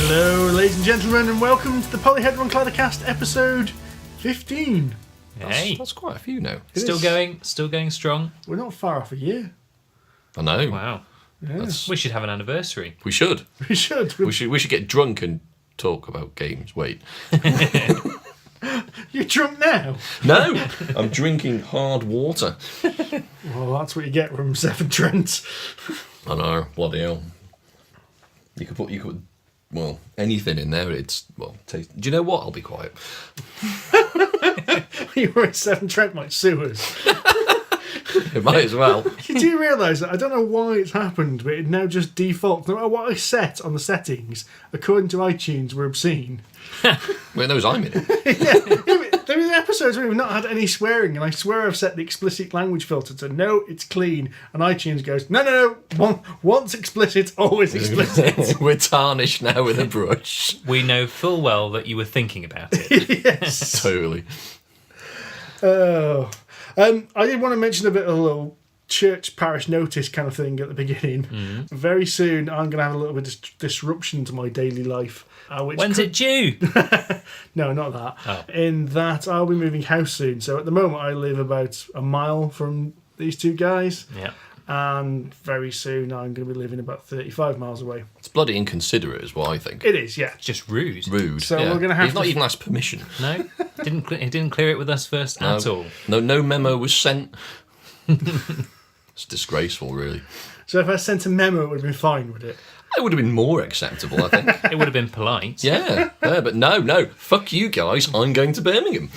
Hello, ladies and gentlemen, and welcome to the Polyhedron Collider Cast, episode 15. Hey, that's quite a few now. Still going strong. We're not far off a year. I know. Wow. Yes. We should have an anniversary. We should. We should. We should get drunk and talk about games. Wait. You're drunk now? No, I'm drinking hard water. Well, that's what you get from Severn Trent. I know. Bloody hell. You could put anything in there. Taste. Do you know what? I'll be quiet. You were at Severn Trent might sue us. It might as well. You do realise that I don't know why it's happened, but it now just defaults. No matter what I set on the settings, according to iTunes, we're obscene. Wait, knows I'm in it. Yeah, there are episodes where we've not had any swearing, and I swear I've set the explicit language filter to no, it's clean, and iTunes goes, no, once explicit, always explicit. We're tarnished now with a brush. We know full well that you were thinking about it. Yes. Totally. Oh. I did want to mention a little church parish notice kind of thing at the beginning. Mm-hmm. Very soon I'm going to have a little bit of disruption to my daily life. When's it due? No, not that. Oh. In that I'll be moving house soon. So at the moment I live about a mile from these two guys. Yeah. And very soon I'm going to be living about 35 miles away. It's bloody inconsiderate is what I think. It is, yeah. Just rude. Rude. So yeah. we're going to have He's not even asked permission. No? He didn't clear it with us first at all. No memo was sent. It's disgraceful, really. So if I sent a memo, it would have been fine, would it? It would have been more acceptable, I think. It would have been polite. Yeah, but no. Fuck you guys. I'm going to Birmingham.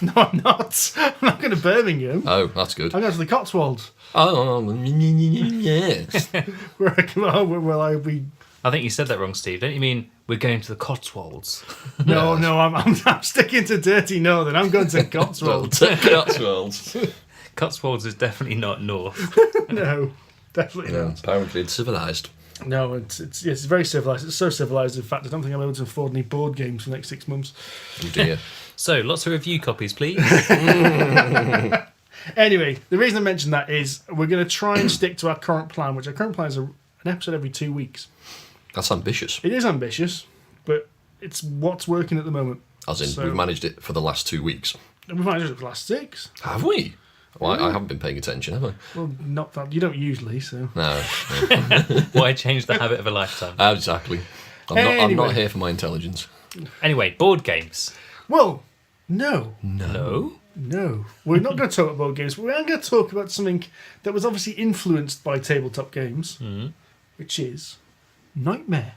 No, I'm not. I'm not going to Birmingham. Oh, that's good. I'm going to the Cotswolds. Oh, yes. Where I'll be. I think you said that wrong, Steve. Don't you mean we're going to the Cotswolds? No, I'm sticking to dirty northern. I'm going to Cotswolds. Cotswolds. Cotswolds is definitely not north. No, definitely not. Apparently it's civilised. No, it's very civilised. It's so civilised, in fact, I don't think I'm able to afford any board games for the next 6 months. Oh dear. So, lots of review copies, please. Anyway, the reason I mentioned that is we're going to try and stick to our current plan, which our current plan is an episode every 2 weeks. That's ambitious. It is ambitious, but it's what's working at the moment. As in, we've managed it for the last 2 weeks. We've managed it for the last 6. Have we? Well, I haven't been paying attention, have I? Well, not that. You don't usually, so. No. Why change the habit of a lifetime? Exactly. I'm not here for my intelligence. Anyway, board games. Well, no. No? No. We're not going to talk about board games, but we are going to talk about something that was obviously influenced by tabletop games, which is Knightmare.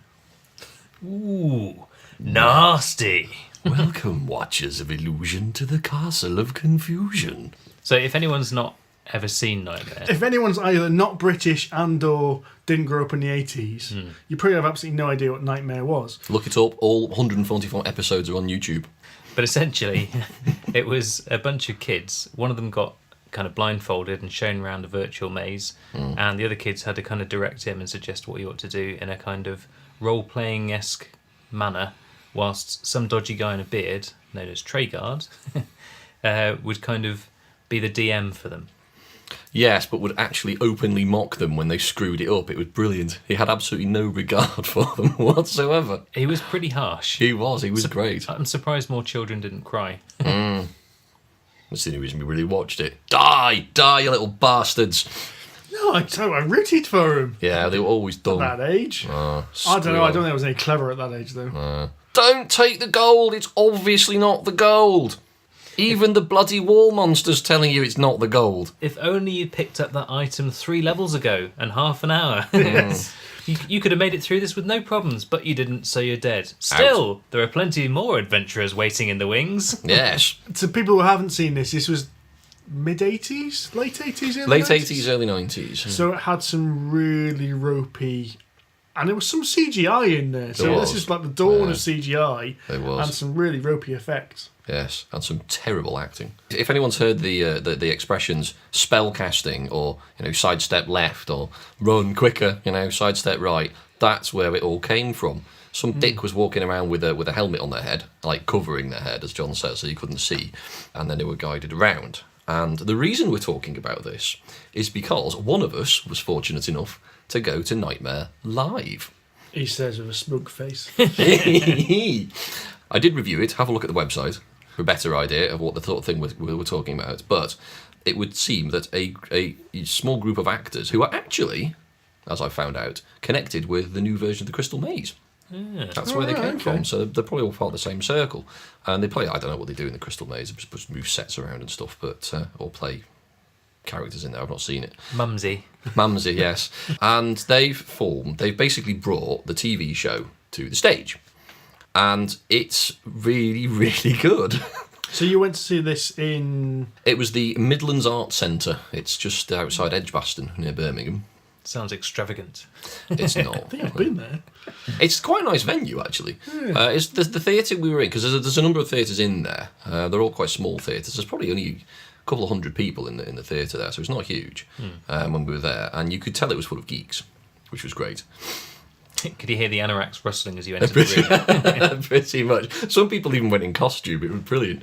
Ooh, nasty. Welcome, Watchers of Illusion, to the Castle of Confusion. So if anyone's not ever seen Knightmare... If anyone's either not British and or didn't grow up in the 80s, you probably have absolutely no idea what Knightmare was. Look it up. All 144 episodes are on YouTube. But essentially, it was a bunch of kids. One of them got kind of blindfolded and shown around a virtual maze, and the other kids had to kind of direct him and suggest what he ought to do in a kind of role-playing-esque manner, whilst some dodgy guy in a beard, known as Treguard, would kind of be the DM for them. Yes, but would actually openly mock them when they screwed it up. It was brilliant. He had absolutely no regard for them whatsoever. He was pretty harsh. He was great. I'm surprised more children didn't cry. That's the only reason we really watched it. Die, you little bastards. No, I rooted for him. Yeah, they were always dumb. At that age. I don't know. I don't think I was any clever at that age, though. Don't take the gold. It's obviously not the gold. Even the bloody wall monster's telling you it's not the gold. If only you picked up that item 3 levels ago and half an hour. Yes. You could have made it through this with no problems, but you didn't, so you're dead. Still, there are plenty more adventurers waiting in the wings. Yes. To people who haven't seen this was mid-80s? Late 80s? Late 80s, early 90s. So it had some really ropey... And there was some CGI in there. So this is like the dawn of CGI. There was. And some really ropey effects. Yes, and some terrible acting. If anyone's heard the expressions spell casting or sidestep left or run quicker, sidestep right, that's where it all came from. Some dick was walking around with a helmet on their head, like covering their head, as John says, so you couldn't see, and then they were guided around. And the reason we're talking about this is because one of us was fortunate enough to go to Knightmare live. He says with a smug face. I did review it. Have a look at the website for a better idea of what the sort of thing we were talking about. But it would seem that a small group of actors who are actually, as I found out, connected with the new version of the Crystal Maze. That's where they came from. So they're probably all part of the same circle. And they play, I don't know what they do in the Crystal Maze. They just move sets around and stuff, but or play characters in there. I've not seen it. Mumsy, yes. And they've basically brought the TV show to the stage. And it's really, really good. So you went to see this in... It was the Midlands Arts Centre. It's just outside Edgbaston, near Birmingham. sounds extravagant. It's not. I think I've been there. It's quite a nice venue, actually. It's the theatre we were in, because there's a number of theatres in there. They're all quite small theatres. There's probably only a couple of hundred people in the theatre there, so it's not huge when we were there. And you could tell it was full of geeks, which was great. Could you hear the anoraks rustling as you entered the room? Pretty much. Some people even went in costume. It was brilliant.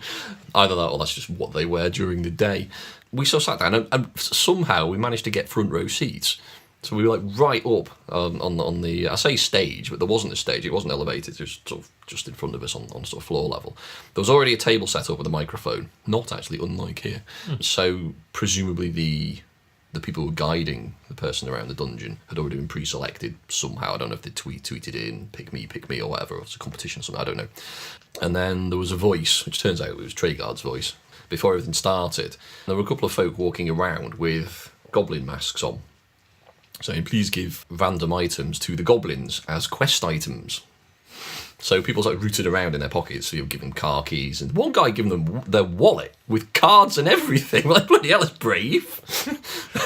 Either that or that's just what they wear during the day. We so sat down and somehow we managed to get front row seats. So we were like right up on the, I say stage, but there wasn't a stage. It wasn't elevated. It was sort of just in front of us on sort of floor level. There was already a table set up with a microphone. Not actually unlike here. So presumably the people who were guiding the person around the dungeon had already been pre-selected somehow. I don't know if they tweeted in, pick me, or whatever. Or it's a competition or something, I don't know. And then there was a voice, which turns out it was Traegard's voice, before everything started. There were a couple of folk walking around with goblin masks on, saying, please give random items to the goblins as quest items. So people like rooted around in their pockets, so you'll give them car keys, and one guy giving them their wallet with cards and everything. Like, bloody hell, that's brave.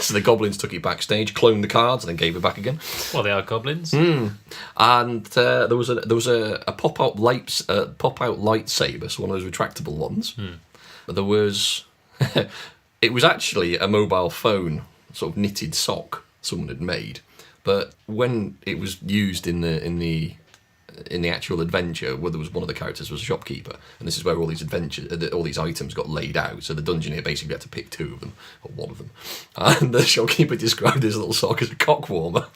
So the goblins took it backstage, cloned the cards, and then gave it back again. Well, they are goblins. And there was a pop-out lightsaber, so one of those retractable ones. There was it was actually a mobile phone, sort of knitted sock someone had made, but when it was used in the actual adventure, where there was one of the characters was a shopkeeper, and this is where all these items got laid out. So the dungeoneer basically had to pick two of them, or one of them, and the shopkeeper described his little sock as a cock warmer.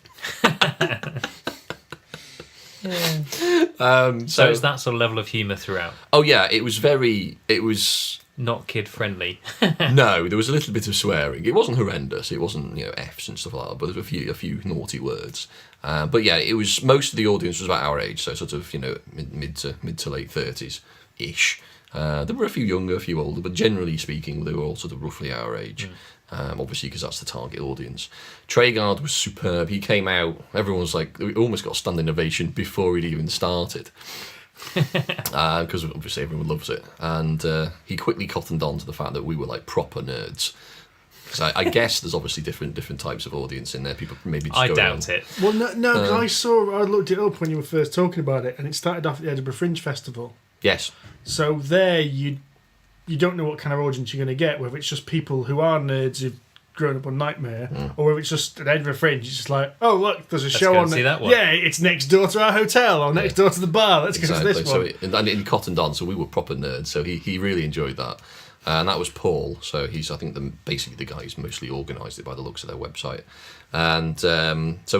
So is that sort of level of humour throughout? Oh yeah, it was Not kid friendly. no, there was a little bit of swearing. It wasn't horrendous. It wasn't F's and stuff like that, but there were a few naughty words. But yeah, it was, most of the audience was about our age, so sort of mid to late 30s ish. There were a few younger, a few older, but generally speaking, they were all sort of roughly our age. Obviously, because that's the target audience. Traegard was superb. He came out. Everyone was like, we almost got a standing ovation before he'd even started. Because obviously everyone loves it, and he quickly cottoned on to the fact that we were like proper nerds. So I guess there's obviously different types of audience in there. People maybe just I doubt it. Well, no, because I looked it up when you were first talking about it, and it started off at the Edinburgh Fringe Festival. Yes. So there, you don't know what kind of audience you're going to get, whether it's just people who are nerds who've grown up on Nightmare, or whether it's just an Edinburgh Fringe. It's just like, oh look, there's a show go on. and see that one. Yeah, it's next door to our hotel or next door to the bar. Let's go to this one. So and he cottoned on, so we were proper nerds. So he really enjoyed that. And that was Paul. So he's, I think, basically the guy who's mostly organised it by the looks of their website. And so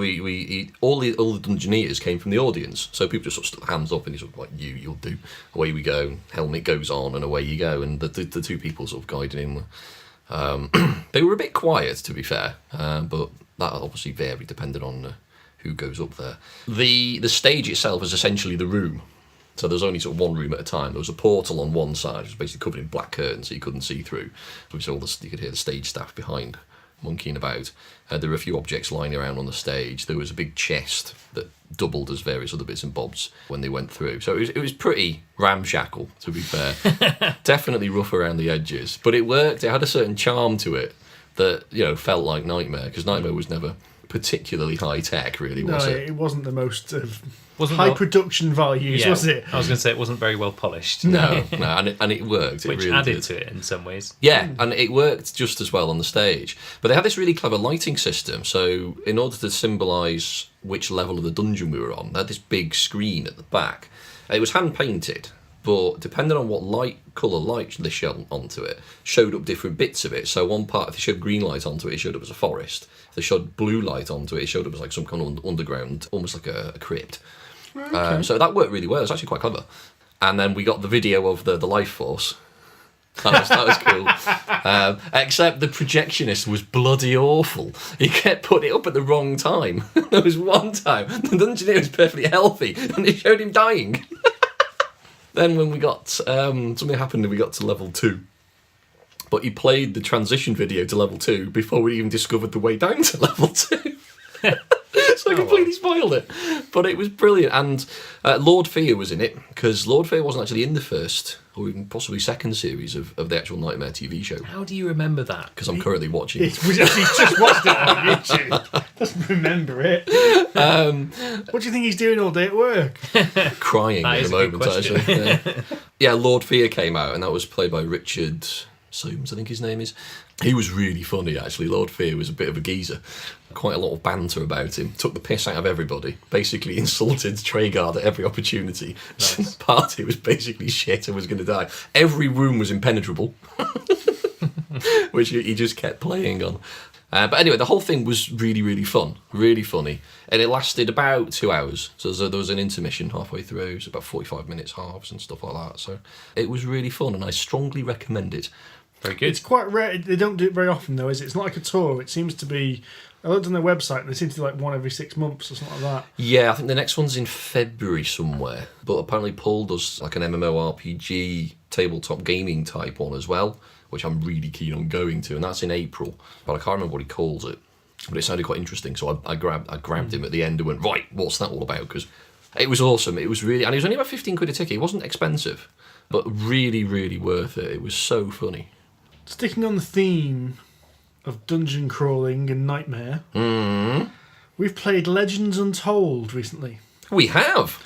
all the Dungeoneers came from the audience. So people just sort of stuck their hands up, and he's sort of like, you'll do. Away we go. Helmet goes on, and away you go. And the two people sort of guiding him were, they were a bit quiet, to be fair, but that obviously varied depending on who goes up there. The stage itself is essentially the room. So there's only sort of one room at a time. There was a portal on one side, which was basically covered in black curtains, so you couldn't see through. So you could hear the stage staff behind monkeying about. There were a few objects lying around on the stage. There was a big chest that doubled as various other bits and bobs when they went through. So it was pretty ramshackle, to be fair. Definitely rough around the edges, but it worked. It had a certain charm to it that felt like Knightmare, because Knightmare was never particularly high tech, really, was it? No, it wasn't the most Wasn't production values, was it? I was going to say it wasn't very well polished. No, and it worked. Which really added did. to it in some ways. Yeah, and it worked just as well on the stage. But they had this really clever lighting system. So in order to symbolise which level of the dungeon we were on, they had this big screen at the back. It was hand painted, but depending on what colour light they shone onto it, showed up different bits of it. So one part, if they showed green light onto it, it showed up as a forest. If they showed blue light onto it, it showed up as like some kind of underground, almost like a crypt. Okay. So that worked really well. It was actually quite clever. And then we got the video of the life force. That was cool. Except the projectionist was bloody awful. He kept putting it up at the wrong time. There was one time the Dungeoneer was perfectly healthy and it showed him dying. Then when we got something happened and we got to level 2. But he played the transition video to level 2 before we even discovered the way down to level 2. So I completely spoiled it. But it was brilliant. And Lord Fear was in it, because Lord Fear wasn't actually in the first or even possibly second series of the actual Knightmare TV show. How do you remember that? Because I'm currently watching it. He's just watched it on YouTube. Doesn't remember it. What do you think he's doing all day at work? Crying That at is the a good moment, question. actually. Yeah, Lord Fear came out, and that was played by Richard Soames, I think his name is. He was really funny, actually. Lord Fear was a bit of a geezer. Quite a lot of banter about him. Took the piss out of everybody. Basically insulted Treguard at every opportunity. Nice. The party was basically shit and was going to die. Every room was impenetrable. Which he just kept playing on. But anyway, the whole thing was really, really fun. Really funny. And it lasted about 2 hours. So there was an intermission halfway through. So about 45 minutes halves and stuff like that. So it was really fun, and I strongly recommend it. Very good. It's quite rare. They don't do it very often, though, is it? It's not like a tour. It seems to be... I looked on their website, and they seem to do like one every 6 months or something like that. Yeah, I think the next one's in February somewhere. But apparently Paul does like an MMORPG tabletop gaming type one as well, which I'm really keen on going to, and that's in April. But I can't remember what he calls it. But it sounded quite interesting, so I grabbed him at the end and went, right, what's that all about? Because it was awesome. It was really... And it was only about 15 quid a ticket. It wasn't expensive, but really, really worth it. It was so funny. Sticking on the theme of dungeon crawling and Knightmare, we've played Legends Untold recently. We have.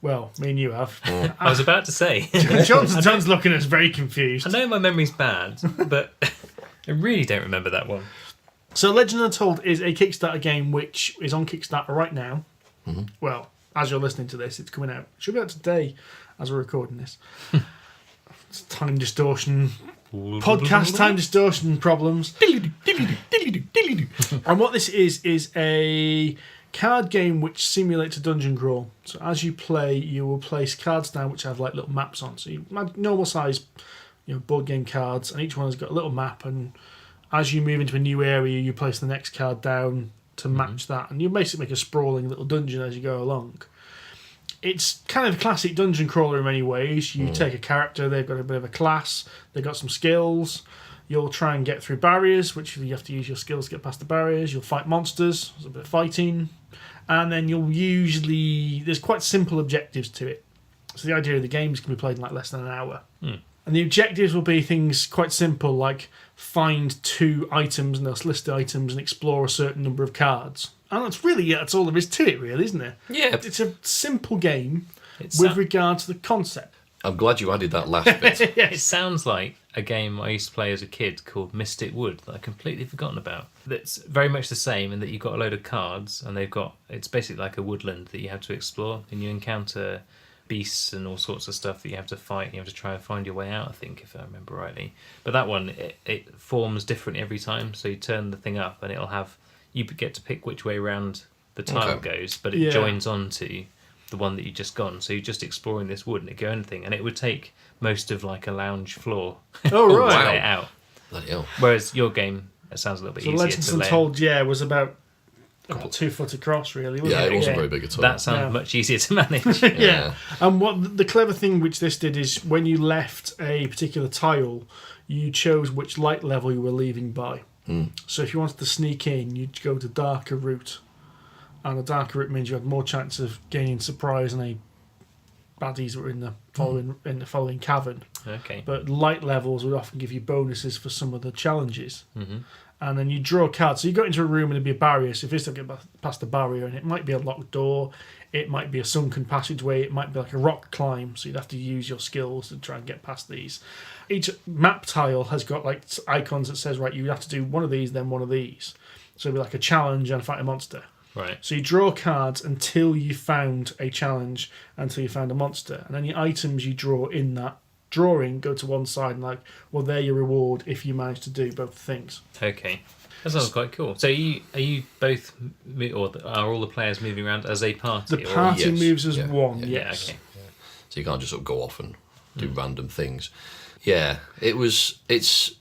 Well, me and you have. I was about to say. John's looking at us very confused. I know my memory's bad, but I really don't remember that one. So Legends Untold is a Kickstarter game which is on Kickstarter right now. Mm-hmm. Well, as you're listening to this, it's coming out. It should be out today as we're recording this. It's time distortion... podcast time distortion problems. And what this is a card game which simulates a dungeon crawl. So as you play, you will place cards down which have like little maps on. So you have normal size, board game cards, and each one has got a little map. And as you move into a new area, you place the next card down to match that, and you basically make a sprawling little dungeon as you go along. It's kind of a classic dungeon crawler in many ways. You take a character, they've got a bit of a class, they've got some skills. You'll try and get through barriers, which you have to use your skills to get past the barriers. You'll fight monsters, there's a bit of fighting. And then there's quite simple objectives to it. So the idea of the games can be played in like less than an hour. And the objectives will be things quite simple, like find 2 items, and they'll list the items and explore a certain number of cards. And that's all there is to it, really, isn't it? Yeah. It's a simple game with regard to the concept. I'm glad you added that last bit. Yes. It sounds like a game I used to play as a kid called Mystic Wood that I've completely forgotten about. That's very much the same in that you've got a load of cards, and it's basically like a woodland that you have to explore, and you encounter beasts and all sorts of stuff that you have to fight, and you have to try and find your way out, I think, if I remember rightly. But that one, it forms different every time, so you turn the thing up and it'll have... You get to pick which way around the tile goes, but it joins onto the one that you've just gone. So you're just exploring this wood, and it go anything, and it would take most of like a lounge floor Oh, to right. lay it out. Bloody hell. Whereas your game, it sounds a little bit So easier Legends to lay. Untold, was about 2 foot across, really, wasn't Yeah, it? it wasn't very big at all. That sounded much easier to manage. Yeah. And what the clever thing which this did is when you left a particular tile, you chose which light level you were leaving by. So if you wanted to sneak in, you'd go to darker route, and the darker route means you had more chance of gaining surprise on any baddies that were in the following cavern. Okay. But light levels would often give you bonuses for some of the challenges. And then you draw a card. So you go into a room and there'd be a barrier. So if you still get past the barrier, and it might be a locked door, it might be a sunken passageway, it might be like a rock climb. So you'd have to use your skills to try and get past these. Each map tile has got like icons that says, right, you have to do one of these, then one of these. So it'd be like a challenge and fight a monster. Right. So you draw cards until you found a challenge, until you found a monster. And any items you draw in that drawing go to one side and like, well, they're your reward if you manage to do both things. Okay. That sounds quite cool. So are you both, or are all the players moving around as a party? The party Yes. moves as Yeah. one, Yeah. yes. Okay. So you can't just sort of go off and do random things. Yeah, it's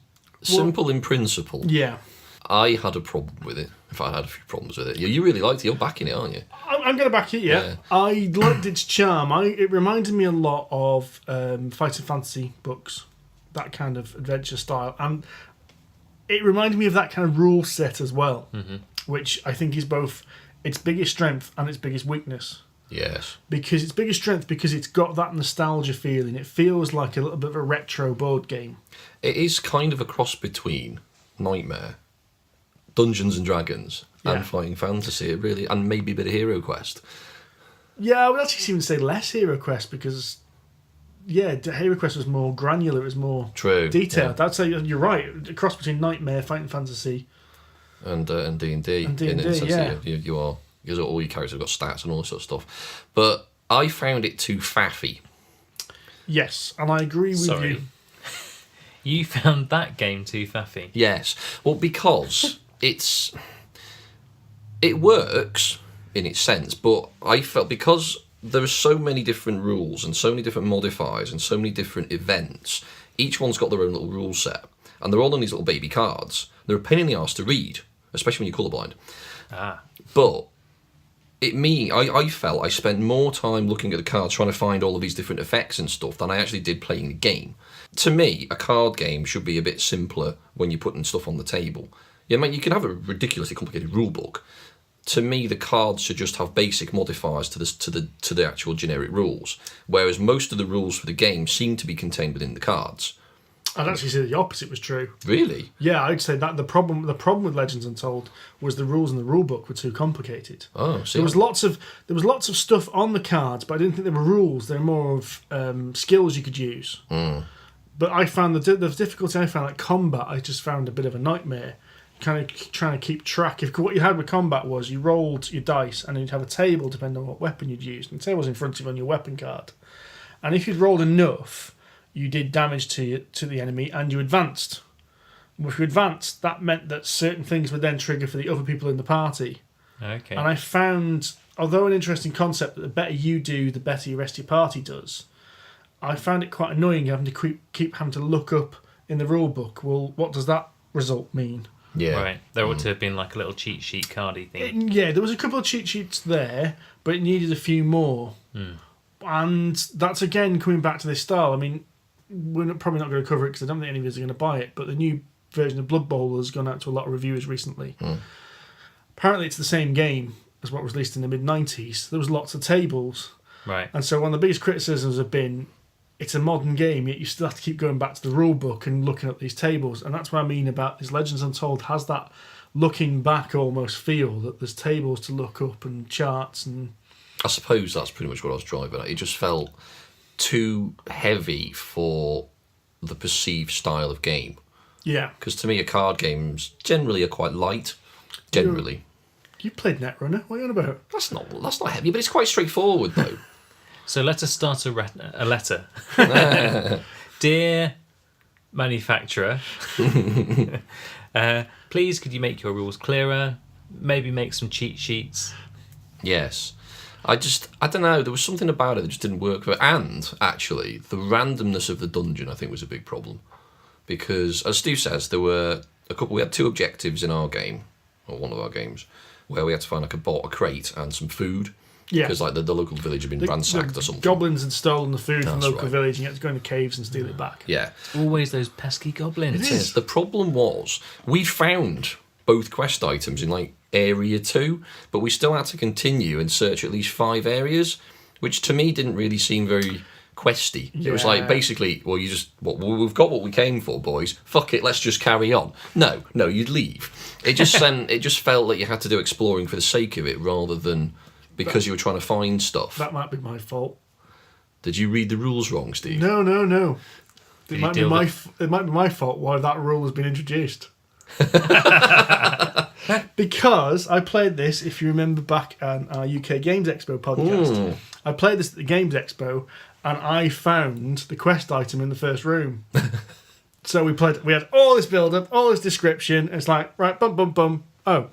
simple in principle. Yeah. I had a problem with it. In fact, I had a few problems with it. You really liked it. You're backing it, aren't you? I'm going to back it, yeah. I liked its charm. It reminded me a lot of Fighting Fantasy books, that kind of adventure style. And it reminded me of that kind of rule set as well, which I think is both its biggest strength and its biggest weakness. Yes. Because its biggest strength, because it's got that nostalgia feeling. It feels like a little bit of a retro board game. It is kind of a cross between Knightmare, Dungeons and Dragons, and Fighting Fantasy. It really, and maybe a bit of Hero Quest. Yeah, I would actually even say less Hero Quest because, Hero Quest was more granular, it was more detailed. Yeah. I'd say you're right. A cross between Knightmare, Fighting Fantasy, and D&D. And D&D, yeah. You are, because all your characters have got stats and all this sort of stuff. But I found it too faffy. Yes, and I agree with Sorry. you. You found that game too faffy. Yes. Well, because it works in its sense, but I felt because there are so many different rules and so many different modifiers and so many different events, each one's got their own little rule set, and they're all on these little baby cards. They're a pain in the arse to read, especially when you're colourblind. But I felt I spent more time looking at the cards trying to find all of these different effects and stuff than I actually did playing the game. To me, a card game should be a bit simpler when you're putting stuff on the table. Yeah, man, you can have a ridiculously complicated rule book. To me, the cards should just have basic modifiers to the actual generic rules, whereas most of the rules for the game seem to be contained within the cards. I'd actually say the opposite was true. Really? Yeah, I'd say that the problem with Legends Untold was the rules in the rulebook were too complicated. Oh, see. There was lots of stuff on the cards, but I didn't think they were rules. They were more of skills you could use. But I found the difficulty I found at combat. I just found a bit of a nightmare. Kind of trying to keep track. If what you had with combat was you rolled your dice and then you'd have a table depending on what weapon you'd used. And the table's in front of you on your weapon card. And if you'd rolled enough, you did damage to the enemy and you advanced. And if you advanced, that meant that certain things would then trigger for the other people in the party. Okay. And I found, although an interesting concept, that the better you do, the better the rest of your party does. I found it quite annoying having to keep having to look up in the rule book. Well, what does that result mean? Yeah. Right. There ought to have been like a little cheat sheet cardy thing. Yeah, there was a couple of cheat sheets there, but it needed a few more. And that's again coming back to this style. I mean, we're probably not going to cover it because I don't think any of us are going to buy it, but the new version of Blood Bowl has gone out to a lot of reviewers recently. Apparently it's the same game as what was released in the mid-90s. There was lots of tables. Right. And so one of the biggest criticisms have been it's a modern game, yet you still have to keep going back to the rule book and looking at these tables. And that's what I mean about this Legends Untold has that looking back almost feel, that there's tables to look up and charts. And I suppose that's pretty much what I was driving at. It just felt too heavy for the perceived style of game. yeah. Because to me, a card games generally are quite light. Generally. You played Netrunner, what are you on about? That's not heavy, but it's quite straightforward though. So let us start a letter. Dear manufacturer, please could you make your rules clearer? Maybe make some cheat sheets. Yes. I don't know, there was something about it that just didn't work. And, actually, the randomness of the dungeon, I think, was a big problem. Because, as Steve says, we had 2 objectives in our game, or one of our games, where we had to find like a crate and some food. Yeah. Because like the local village had been ransacked or something. Goblins had stolen the food from the That's local right. village and you had to go in the caves and steal it back. Yeah. Always those pesky goblins. It is. The problem was, we found both quest items in like area 2, but we still had to continue and search at least 5 areas, which to me didn't really seem very questy. It was like, Yeah. basically, well, we've got what we came for, boys. Fuck it, let's just carry on. No, you'd leave. It just it just felt like you had to do exploring for the sake of it rather than because you were trying to find stuff. That might be my fault. Did you read the rules wrong, Steve? No. Did It you might be deal my fault why that rule has been introduced. Because I played this, if you remember back on our UK Games Expo podcast, I played this at the Games Expo and I found the quest item in the first room. So we had all this build-up, all this description. It's like, right, bum, bum, bum. Oh.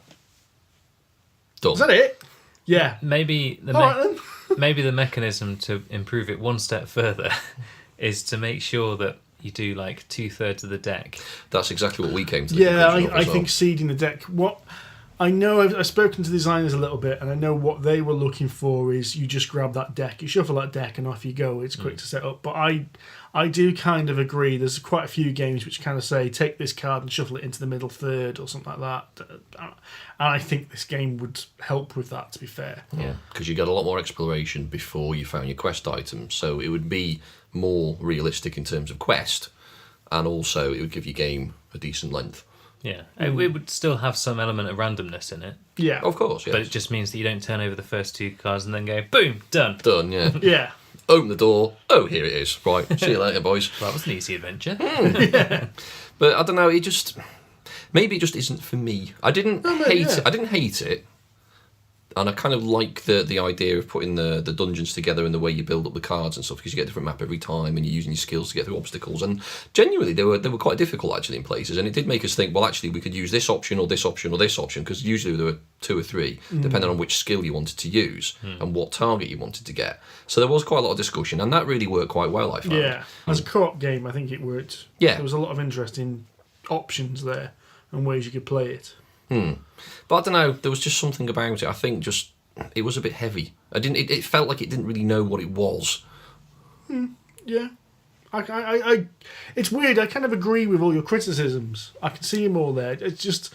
Done. Is that it? Yeah. Maybe the All right, then. maybe the mechanism to improve it one step further is to make sure that you do like 2/3 of the deck. That's exactly what we came to the Yeah, conclusion of I as well. think seeding the deck. What I know, I've spoken to designers a little bit, and I know what they were looking for is you just grab that deck, you shuffle that deck, and off you go. It's quick to set up. But I do kind of agree. There's quite a few games which kind of say take this card and shuffle it into the middle third or something like that. And I think this game would help with that. To be fair, Yeah, because you get a lot more exploration before you found your quest items, so it would be more realistic in terms of quest, and also it would give your game a decent length. Yeah, it would still have some element of randomness in it, yeah, Of course, yeah. but it just means that you don't turn over the first 2 cards and then go boom, done. Done, yeah. yeah. Open the door. Oh, here it is. Right, see you later, boys. Well, that was an easy adventure. But I don't know. Maybe it just isn't for me. I didn't hate it. I didn't hate it, and I kind of like the idea of putting the dungeons together and the way you build up the cards and stuff, because you get a different map every time and you're using your skills to get through obstacles. And genuinely, they were quite difficult actually in places, and it did make us think. Well, actually, we could use this option or this option or this option, because usually there were 2 or 3, depending on which skill you wanted to use and what target you wanted to get. So there was quite a lot of discussion, and that really worked quite well, I found. Yeah, as a co-op game, I think it worked. Yeah. There was a lot of interesting options there and ways you could play it. But I don't know. There was just something about it. I think just it was a bit heavy. It felt like it didn't really know what it was. Yeah. It's weird. I kind of agree with all your criticisms. I can see them all there. It's just,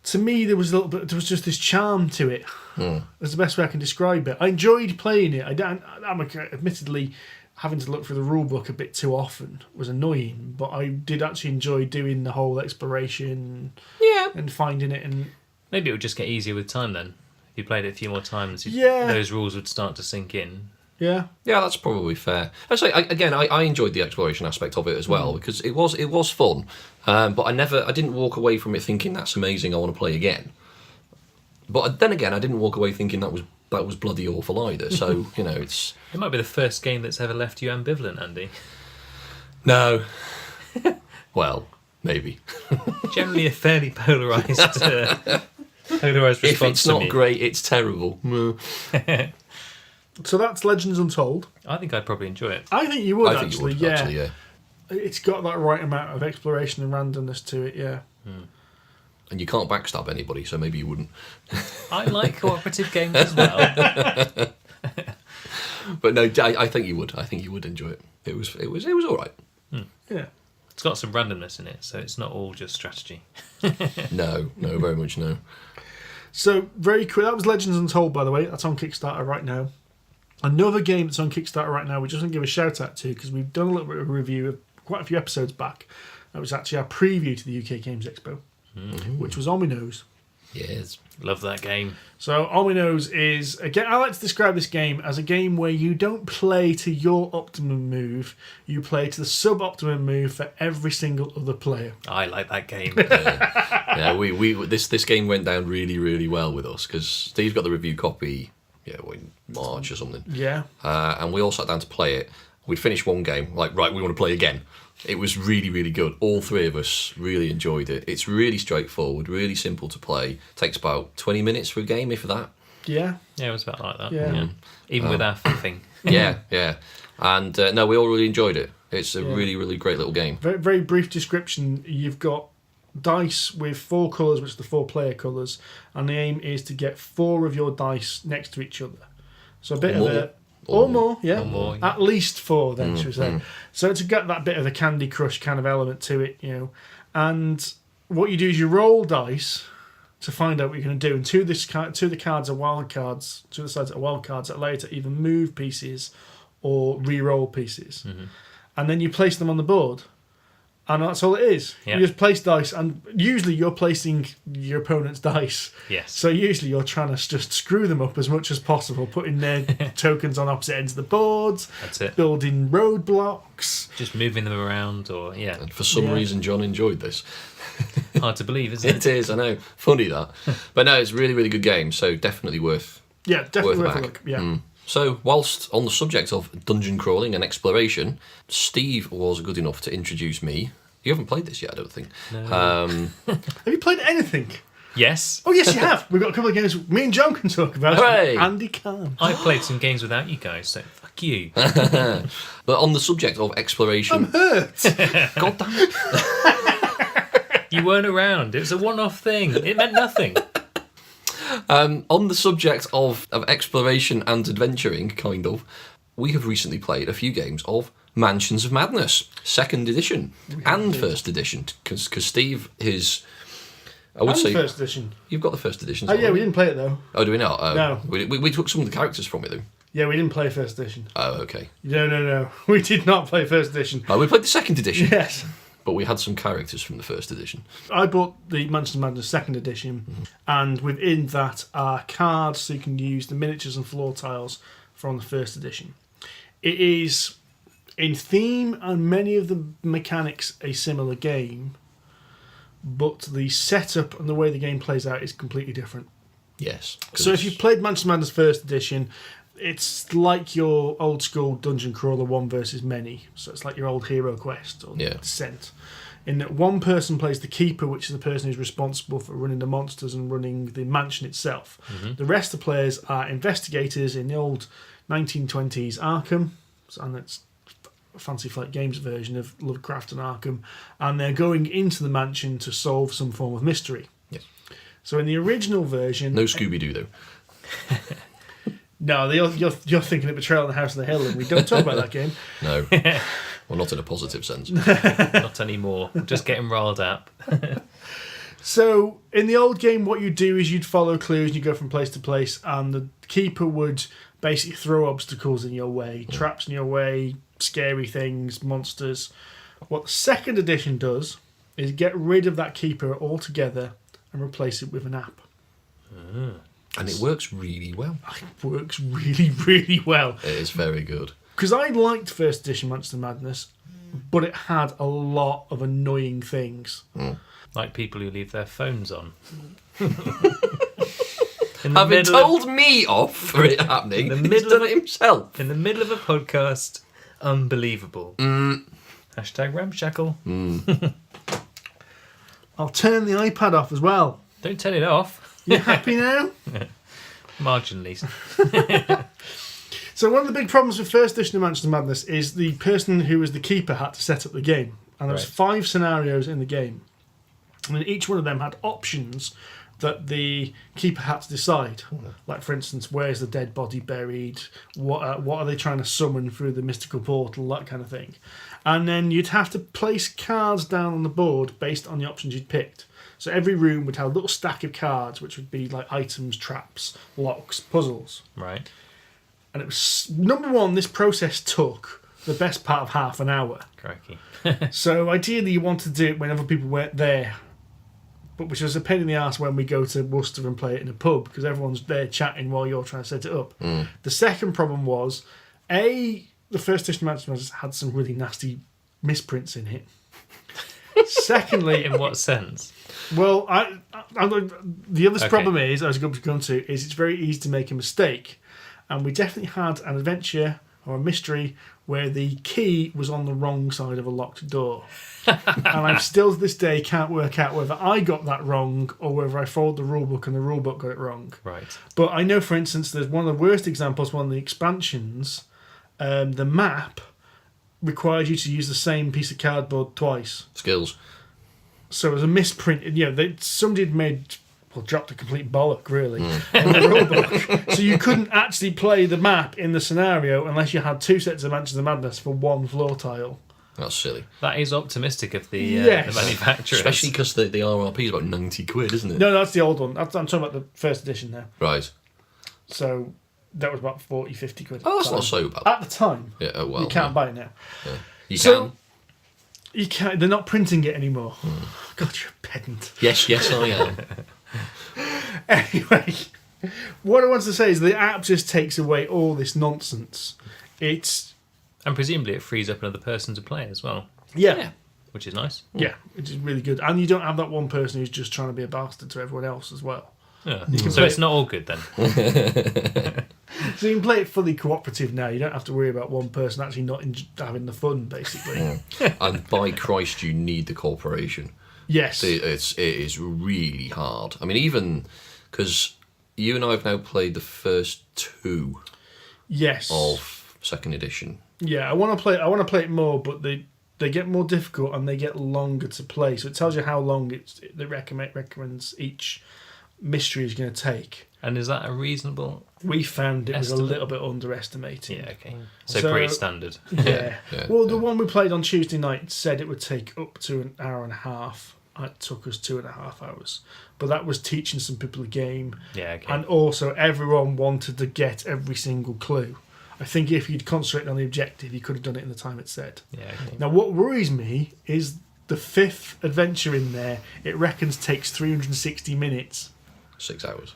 to me, there was just this charm to it. That's the best way I can describe it. I enjoyed playing it. I'm admittedly having to look through the rule book a bit too often was annoying, but I did actually enjoy doing the whole exploration and finding it. And Maybe it would just get easier with time then. If you played it a few more times, Yeah. those rules would start to sink in. yeah, Yeah, that's probably fair. Actually, I enjoyed the exploration aspect of it as well, because it was fun. But I didn't walk away from it thinking that's amazing. I want to play again. But then again, I didn't walk away thinking that was bloody awful either. So it's It might be the first game that's ever left you ambivalent, Andy. no. Well, maybe. Generally a fairly polarised response If it's from not you. great, it's terrible. so that's Legends Untold. I think I'd probably enjoy it. I think you would I think actually. you would, actually, yeah. It's got that right amount of exploration and randomness to it. Yeah. And you can't backstab anybody, so maybe you wouldn't. I like cooperative games as well. But no, I think you would. I think you would enjoy it. It was all right. Yeah. It's got some randomness in it, so it's not all just strategy. No, very much no. So, very quick, that was Legends Untold, by the way. That's on Kickstarter right now. Another game that's on Kickstarter right now, we just want to give a shout out to, because we've done a little bit of a review of quite a few episodes back. That was actually our preview to the UK Games Expo, which was Ominoes. Yes. Love that game. So, Ominoes is, again, I like to describe this game as a game where you don't play to your optimum move, you play to the sub-optimum move for every single other player. I like that game. Yeah, this game went down really, really well with us, because Steve got the review copy, in March or something. Yeah. And we all sat down to play it. We'd finished one game, like, right, we want to play again. It was really, really good. All 3 of us really enjoyed it. It's really straightforward, really simple to play. Takes about 20 minutes for a game, if that. Yeah. Yeah, it was about like that. Yeah. Even with our thing. Yeah. And no, we all really enjoyed it. It's a really, really great little game. Very, very brief description. You've got dice with 4 colours, which are the 4 player colours, and the aim is to get 4 of your dice next to each other. So a bit Or of more. a... Or more, yeah. Or more, yeah. At least 4, then, should we say. So to get that bit of a Candy Crush kind of element to it, And what you do is you roll dice to find out what you're going to do. And 2 of the cards are wild cards. 2 of the sides are wild cards that allow you to either move pieces or re-roll pieces. And then you place them on the board. And that's all it is. Yeah. You just place dice, and usually you're placing your opponent's dice. Yes. So usually you're trying to just screw them up as much as possible, putting their tokens on opposite ends of the boards, That's it. building roadblocks. Just moving them around, or And for some reason, John enjoyed this. Hard to believe, isn't it? It is, I know. Funny that. But no, it's a really, really good game, so definitely worth definitely worth a back. look. Yeah. So, whilst on the subject of dungeon crawling and exploration, Steve was good enough to introduce me. You haven't played this yet, I don't think. No. Have you played anything? Yes. Oh, yes, you have. We've got a couple of games me and John can talk about. Hooray! Andy can. I played some games without you guys, so fuck you. But on the subject of exploration... I'm hurt. God damn it. You weren't around. It was a one-off thing. It meant nothing. On the subject of exploration and adventuring, kind of, we have recently played a few games of Mansions of Madness, 2nd edition and 1st edition, because Steve is... I would say first edition. You've got the 1st edition. Oh, yeah, we didn't play it, though. Oh, do we not? Oh, No. We took some of the characters from it, though. Yeah, we didn't play first edition. Oh, okay. No. We did not play first edition. We played the 2nd edition. Yes. But we had some characters from the 1st edition. I bought the Mansions of Madness 2nd edition, and within that are cards so you can use the miniatures and floor tiles from the 1st edition. It is, in theme and many of the mechanics, a similar game, but the setup and the way the game plays out is completely different. Yes. So if you've played Mansions of Madness 1st edition, it's like your old school dungeon crawler 1 versus many. So it's like your old Hero Quest or Descent. In that one person plays the keeper, which is the person who's responsible for running the monsters and running the mansion itself. The rest of the players are investigators in the old 1920s Arkham, and it's Fancy Flight Games version of Lovecraft and Arkham, and they're going into the mansion to solve some form of mystery. Yes. So in the original version... No Scooby-Doo, though. No, you're thinking of Betrayal on the House on the Hill, and we don't talk about that game. No. Well, not in a positive sense. Not anymore. Just getting riled up. So, in the old game, what you'd do is you'd follow clues and you go from place to place, and the keeper would basically throw obstacles in your way, traps in your way, scary things, monsters. What the 2nd edition does is get rid of that keeper altogether and replace it with an app. And it works really well. It works really, really well. It is very good. Because I liked 1st edition Mansions of Madness, but it had a lot of annoying things. Like people who leave their phones on. Having told me off for it happening, he's done it himself. In the middle of a podcast, unbelievable. Hashtag ramshackle. I'll turn the iPad off as well. Don't turn it off. You happy now? Marginally. So one of the big problems with 1st edition of Mansions of Madness is the person who was the keeper had to set up the game. And there was 5 scenarios in the game. And then each one of them had options that the keeper had to decide. Like, for instance, where's the dead body buried? What are they trying to summon through the mystical portal? That kind of thing. And then you'd have to place cards down on the board based on the options you'd picked. So every room would have a little stack of cards, which would be like items, traps, locks, puzzles. Right. And it was, number one, this process took the best part of half an hour. Crikey. So ideally you want to do it when other people weren't there, but which was a pain in the arse when we go to Worcester and play it in a pub, because everyone's there chatting while you're trying to set it up. The second problem was, the 1st edition of Mansions had some really nasty misprints in it. Secondly... In what sense? Well, the other problem is, I was going to come to, is it's very easy to make a mistake. And we definitely had an adventure or a mystery where the key was on the wrong side of a locked door. And I still to this day can't work out whether I got that wrong or whether I followed the rulebook and the rulebook got it wrong. Right. But I know, for instance, there's one of the worst examples, one of the expansions, the map required you to use the same piece of cardboard twice. Skills. So it was a misprint. Somebody had made... Well, dropped a complete bollock, really, on the rulebook. So you couldn't actually play the map in the scenario unless you had 2 sets of Mansions of Madness for 1 floor tile. That's silly. That is optimistic of the Yes. manufacturers. Especially because the RRP is about 90 quid, isn't it? No, that's the old one. I'm talking about the 1st edition now. Right. So that was about 40, 50 quid. Oh, that's not so bad. At the time. Yeah, oh, well. You can't buy it now. Yeah. You So- can. You can't. They're not printing it anymore. God, you're a pedant. Yes, I am. Anyway, what I wanted to say is the app just takes away all this nonsense. It's... And presumably it frees up another person to play as well. Yeah. which is nice. Yeah, which is really good. And you don't have that one person who's just trying to be a bastard to everyone else as well. Yeah. You can So play it's not all good then. So you can play it fully cooperative now. You don't have to worry about one person actually not having the fun, basically. And by Christ, you need the cooperation. Yes. It is really hard. I mean, even because you and I have now played the first 2 Yes. of 2nd edition. Yeah, I want to play it more, but they get more difficult and they get longer to play. So it tells you how long it recommends each mystery is going to take. And is that a reasonable? We found it was a Estimate? little bit underestimating. Yeah, okay. So, So- pretty standard. Yeah. Yeah, Well, yeah. the one we played on Tuesday night said it would take up to an hour and a half. It took us 2.5 hours. But that was teaching some people the game. Yeah, okay. And also, everyone wanted to get every single clue. I think if you'd concentrated on the objective, you could have done it in the time it said. Yeah, okay. Now, what worries me is the 5th adventure in there, it reckons takes 360 minutes. 6 hours.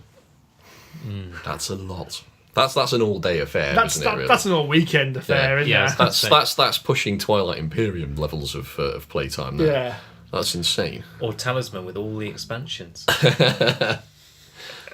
That's a lot. That's an all-day affair, isn't it? Really? That's an all weekend affair, isn't Yeah, it? That's pushing Twilight Imperium levels of playtime. Now. Yeah. That's insane. Or Talisman with all the expansions.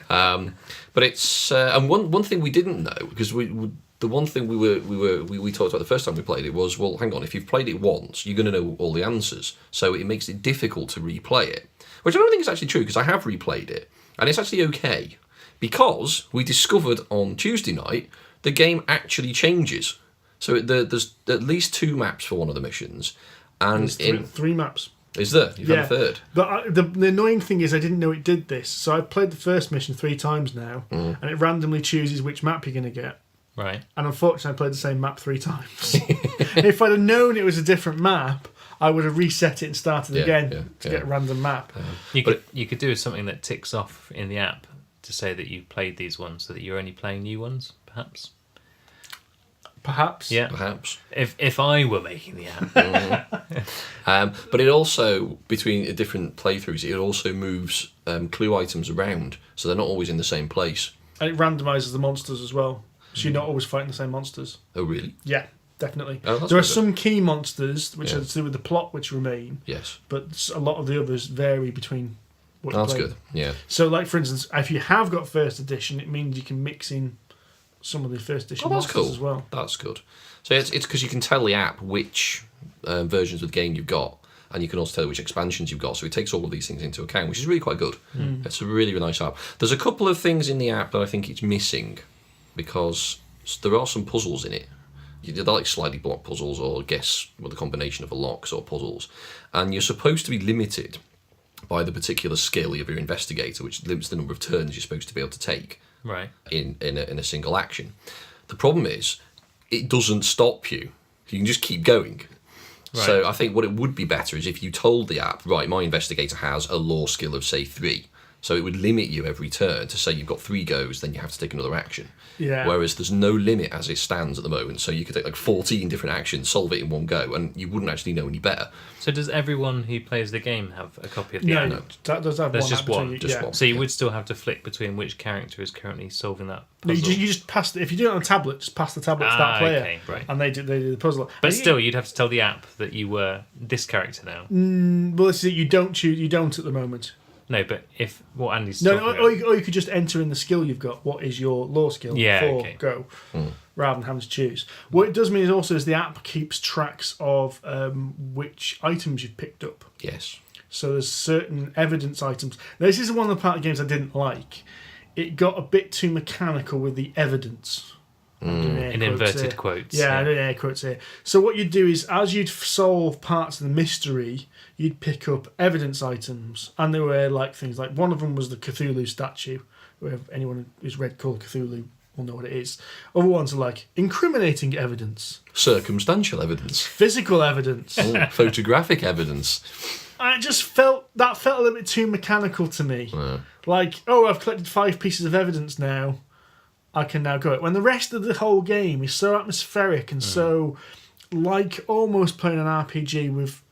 But it's and one thing we didn't know, because the one thing we talked about the first time we played it was, well, hang on, if you've played it once, you're going to know all the answers, so it makes it difficult to replay it, which I don't think is actually true, because I have replayed it and it's actually okay, because we discovered on Tuesday night the game actually changes. So there's at least 2 maps for one of the missions, and There's three maps. is there? You've had a third. But the annoying thing is I didn't know it did this. So I've played the first mission 3 times now, and it randomly chooses which map you're going to get. Right. And unfortunately, I played the same map 3 times. If I'd have known it was a different map, I would have reset it and started again to get a random map. You could do something that ticks off in the app to say that you've played these ones, so that you're only playing new ones, perhaps. Perhaps. Yeah. Perhaps. If I were making the app. But it also, between different playthroughs, it also moves clue items around, so they're not always in the same place. And it randomises the monsters as well. So you're not always fighting the same monsters. Oh, really? Yeah, definitely. Oh, that's there are good. some key monsters which Yeah. are to do with the plot which remain, Yes. but a lot of the others vary between what you That's play. good. Yeah. So, like, for instance, if you have got first edition, it means you can mix in some of the first edition Oh, that's monsters cool. as well. That's good. So it's because you can tell the app which versions of the game you've got, and you can also tell which expansions you've got. So it takes all of these things into account, which is really quite good. It's a really, really nice app. There's a couple of things in the app that I think it's missing, because there are some puzzles in it. They're like slightly block puzzles, or guess with a combination of a lock sort of puzzles, and you're supposed to be limited by the particular skill of your investigator, which limits the number of turns you're supposed to be able to take Right. in a single action. The problem is, it doesn't stop you. You can just keep going. Right. So I think what it would be better is if you told the app, right, my investigator has a law skill of, say, 3. So it would limit you every turn to say you've got 3 goes, then you have to take another action. Yeah. Whereas there's no limit as it stands at the moment, so you could take like 14 different actions, solve it in one go, and you wouldn't actually know any better. So does everyone who plays the game have a copy of the No, app? that does have There's one just app between one, you, just yeah. one. So you would still have to flick between which character is currently solving that No, puzzle. you just pass it. If you do it on a tablet, just pass the tablet to that player, okay, right. and they do the puzzle. But And still, you'd have to tell the app that you were this character now. well, this is it, you don't choose. You don't at the moment. No, but if what Andy's No, talking or about, you could just enter in the skill you've got. What is your law skill? Yeah, for okay. go, rather than having to choose. What it does mean is also is the app keeps tracks of which items you've picked up. Yes. So there's certain evidence items. Now, this is one of the part of games I didn't like. It got a bit too mechanical with the evidence. in inverted quotes. Yeah, I did air quotes here. So what you'd do is, as you'd solve parts of the mystery, you'd pick up evidence items, and they were like things like, one of them was the Cthulhu statue. Where anyone who's read Call of Cthulhu will know what it is. Other ones are like incriminating evidence, Circumstantial evidence. physical evidence. Photographic evidence. I just felt a little bit too mechanical to me. Like, oh, I've collected 5 pieces of evidence now, I can now go. When the rest of the whole game is so atmospheric and so like almost playing an RPG with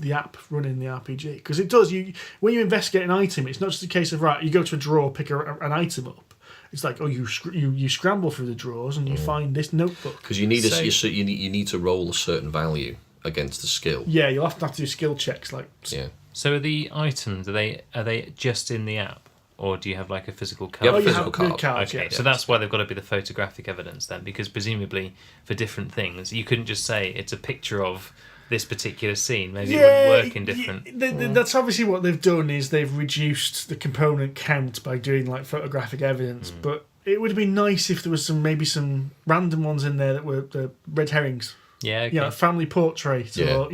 the app running the RPG. Because it does, when you investigate an item, it's not just a case of, right, you go to a drawer, pick an item up. It's like, oh, you scramble through the drawers and you find this notebook. Because you need So- you need to roll a certain value, against the skill. Yeah, you'll have to do skill checks. Yeah. So are the items, are they just in the app? Or do you have like a physical card? You have a you physical have card. cards, Okay, yeah. so that's why they've got to be the photographic evidence then, because presumably for different things, you couldn't just say it's a picture of this particular scene. Maybe it wouldn't work in different... That's obviously what they've done, is they've reduced the component count by doing like photographic evidence. But it would have been nice if there was maybe some random ones in there that were the red herrings. Yeah, okay. You know, a family portrait, or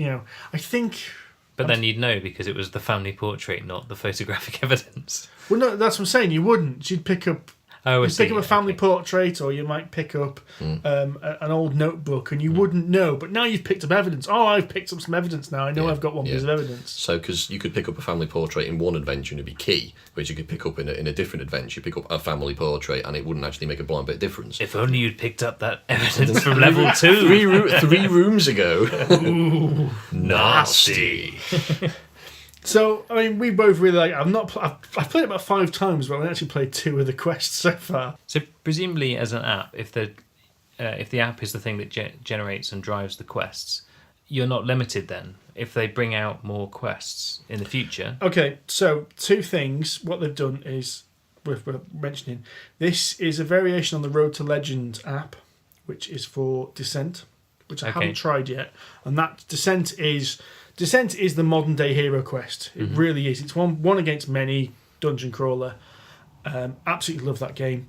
I think. But then you'd know because it was the family portrait, not the photographic evidence. Well, no, that's what I'm saying. You wouldn't. You'd pick up. You'd pick up a family portrait, or you might pick up an old notebook, and you wouldn't know. But now you've picked up evidence. Oh, I've picked up some evidence now. I know I've got one piece of evidence. So, because you could pick up a family portrait in one adventure and it'd be key, whereas you could pick up in a different adventure, pick up a family portrait and it wouldn't actually make a blind bit of difference. If only you'd picked up that evidence from level 2. Three rooms ago. Ooh, nasty. So, I mean, we both really like. I've played it about 5 times, but I've actually played 2 of the quests so far. So presumably, as an app, if the app is the thing that generates and drives the quests, you're not limited then. If they bring out more quests in the future. Okay, so 2 things. What they've done is worth mentioning. This is a variation on the Road to Legend app, which is for Descent, which I haven't tried yet. And that Descent is the modern day hero quest. It really is. It's one against many dungeon crawler. Absolutely love that game.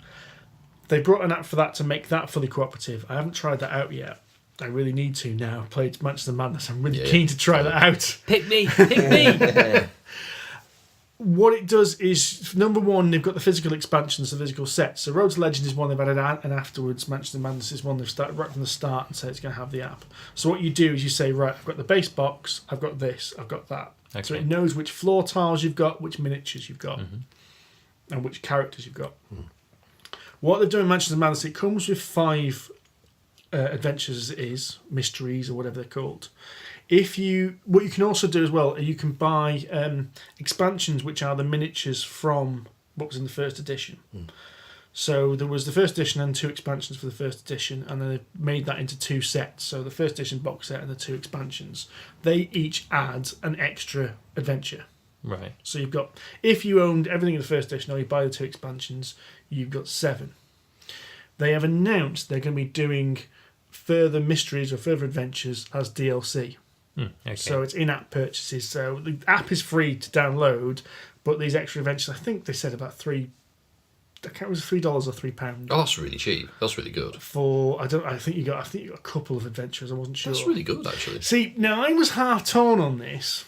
They brought an app for that to make that fully cooperative. I haven't tried that out yet. I really need to now. I've played Manchester Madness. I'm really keen to try that out. Pick me! What it does is, number 1, they've got the physical expansions, the physical sets. So Road to Legend is one they've added, and afterwards Manchester Madness is one they've started right from the start and said it's going to have the app. So what you do is you say, right, I've got the base box, I've got this, I've got that. Okay. So it knows which floor tiles you've got, which miniatures you've got, and which characters you've got. What they've done in Manchester Madness, it comes with 5 adventures as it is, mysteries or whatever they're called. What you can also do as well, you can buy expansions which are the miniatures from what was in the first edition. So there was the first edition and 2 expansions for the first edition, and then they've made that into 2 sets. So the first edition box set and the 2 expansions, they each add an extra adventure. Right. So you've got, if you owned everything in the first edition or you buy the 2 expansions, you've got 7. They have announced they're going to be doing further mysteries or further adventures as DLC. Okay. So it's in-app purchases. So the app is free to download, but these extra adventures, I think they said about $3. I can't remember, $3 or £3. Oh, that's really cheap. That's really good. I think you got a couple of adventures. I wasn't sure. That's really good, actually. See, now I was half torn on this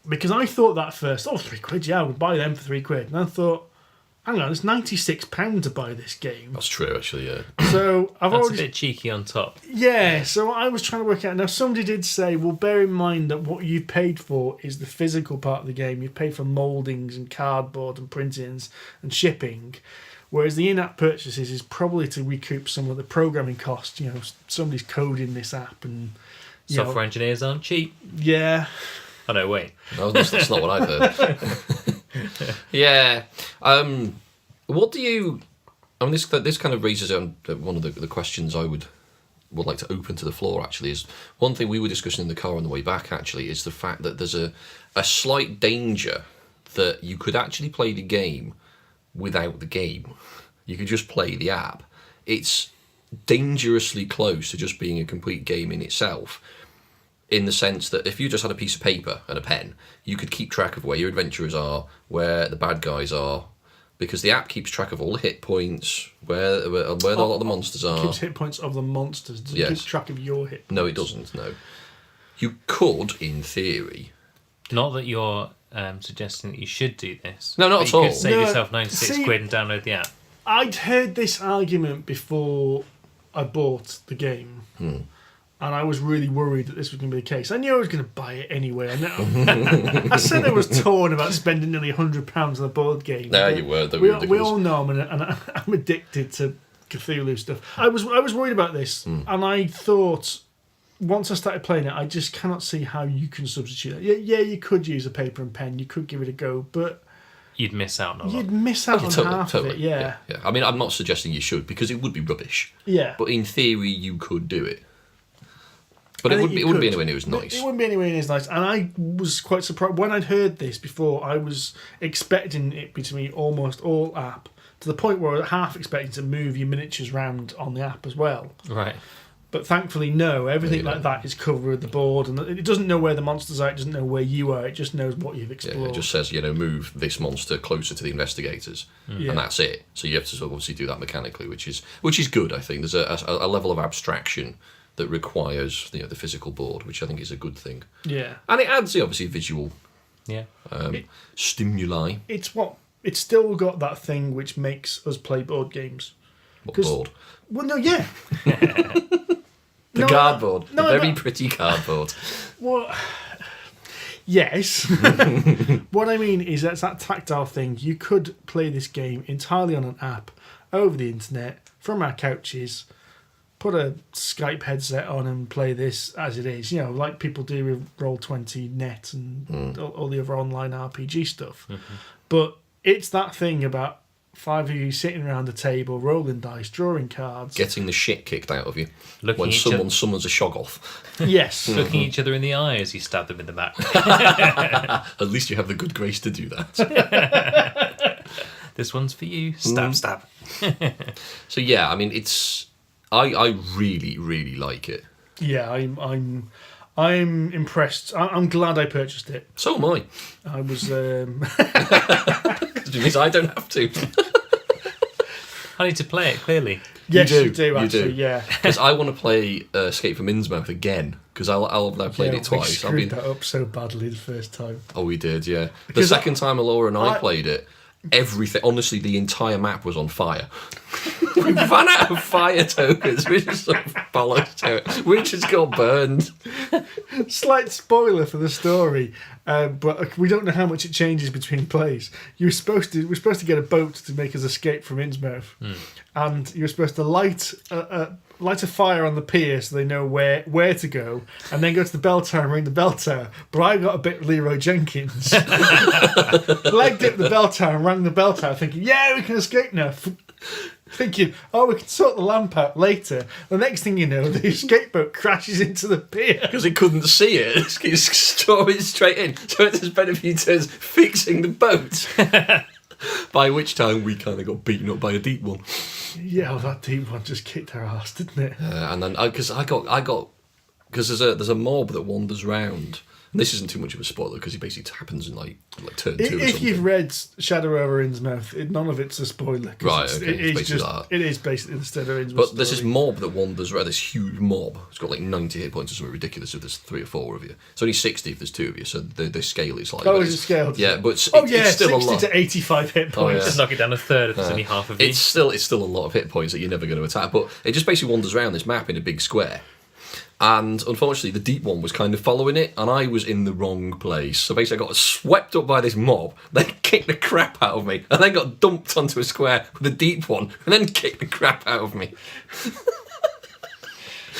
because I thought that first, £3, yeah, I would buy them for £3. And I thought, hang on, it's £96 to buy this game. That's true, actually, yeah. So I've That's already a bit cheeky on top. Yeah, so I was trying to work out. Now, somebody did say, well, bear in mind that what you've paid for is the physical part of the game. You've paid for mouldings and cardboard and printings and shipping, whereas the in-app purchases is probably to recoup some of the programming costs. You know, somebody's coding this app and... Software engineers aren't cheap. Yeah. Oh, no, wait. No, that's not what I've heard. Yeah. What do you... I mean, this kind of raises one of the questions I would like to open to the floor, actually, is one thing we were discussing in the car on the way back, actually, is the fact that there's a slight danger that you could actually play the game without the game. You could just play the app. It's dangerously close to just being a complete game in itself, in the sense that if you just had a piece of paper and a pen, you could keep track of where your adventurers are, where the bad guys are, because the app keeps track of all the hit points, where a lot of the monsters are. It keeps hit points of the monsters. It doesn't keep track of your hit points. No, it doesn't, no. You could, in theory. Not that you're suggesting that you should do this. No, not but at all. You could save yourself 96 quid and download the app. I'd heard this argument before I bought the game. And I was really worried that this was going to be the case. I knew I was going to buy it anyway. I said I was torn about spending nearly £100 on a board game. No, you were. We all know I'm addicted to Cthulhu stuff. I was worried about this, and I thought once I started playing it, I just cannot see how you can substitute it. Yeah, you could use a paper and pen. You could give it a go, but you'd miss out on a lot. You'd miss out on half of it. Yeah. I mean, I'm not suggesting you should, because it would be rubbish. Yeah. But in theory, you could do it. But I it think wouldn't you be could. anywhere near as nice. It wouldn't be anywhere near as nice. And I was quite surprised. When I'd heard this before, I was expecting it to be almost all app, to the point where I was half expecting to move your miniatures around on the app as well. Right. But thankfully, no. Everything like that is covered with the board. And it doesn't know where the monsters are. It doesn't know where you are. It just knows what you've explored. Yeah, it just says, move this monster closer to the investigators, Yeah. and that's it. So you have to sort of obviously do that mechanically, which is good. I think there's a level of abstraction that requires the physical board, which I think is a good thing. Yeah. And it adds obviously visual Yeah. stimuli. It's still got that thing which makes us play board games. What board? Well, no, yeah. The cardboard. no, the very but- pretty cardboard. Well, yes. What I mean is that's that tactile thing. You could play this game entirely on an app over the internet from our couches, put a Skype headset on and play this as it is, like people do with Roll20 Net and all the other online RPG stuff. Mm-hmm. But it's that thing about 5 of you sitting around a table, rolling dice, drawing cards. Getting the shit kicked out of you Looking when each someone summons a shoggoth. Yes. Looking each other in the eye as you stab them in the back. At least you have the good grace to do that. This one's for you. Stab, stab. So yeah, I mean, I really, really like it. Yeah, I'm impressed. I'm glad I purchased it. So am I. I was. Because it means I don't have to. I need to play it, clearly. Yes, do, you do you actually. do. Yeah. Because I want to play Escape from Innsmouth again. Because I've now played Yeah, it twice. We screwed that up so badly the first time. Oh, we did, yeah. The Because second time Laura and I I- played it, everything, honestly, the entire map was on fire. We ran out of fire tokens. We just sort of bollocks to it. We just got burned. Slight spoiler for the story, but we don't know how much it changes between plays. We're supposed to get a boat to make us escape from Innsmouth, and you're supposed to light a fire on the pier so they know where to go, and then go to the bell tower and ring the bell tower. But I got a bit Leroy Jenkins, legged it the bell tower and rang the bell tower, thinking, yeah, we can escape now. Thinking, we can sort the lamp out later. The next thing you know, the escape boat crashes into the pier. Because it couldn't see it. It's storming straight in. So it has spent a few turns fixing the boat. By which time we kind of got beaten up by a deep one. Yeah, that deep one just kicked our ass, didn't it? And then, because there's a mob that wanders round. And this isn't too much of a spoiler because it basically happens in like turn 2 or something. If you've read Shadow over Innsmouth, none of it's a spoiler. Right, okay, it's basically that. It is basically the Shadow over Innsmouth. But there's this story. mob that wanders around, this huge mob. It's got like 90 hit points or something ridiculous if there's 3 or 4 of you. It's only 60 if there's 2 of you, so the scale is like... Oh, is it scaled? Yeah, but it's still 60 a lot. to 85 hit points. Just knock it down a third if there's only half of you. It's still a lot of hit points that you're never going to attack, but it just basically wanders around this map in a big square. And unfortunately, the deep one was kind of following it, and I was in the wrong place. So basically, I got swept up by this mob, they kicked the crap out of me, and then got dumped onto a square with the deep one, and then kicked the crap out of me.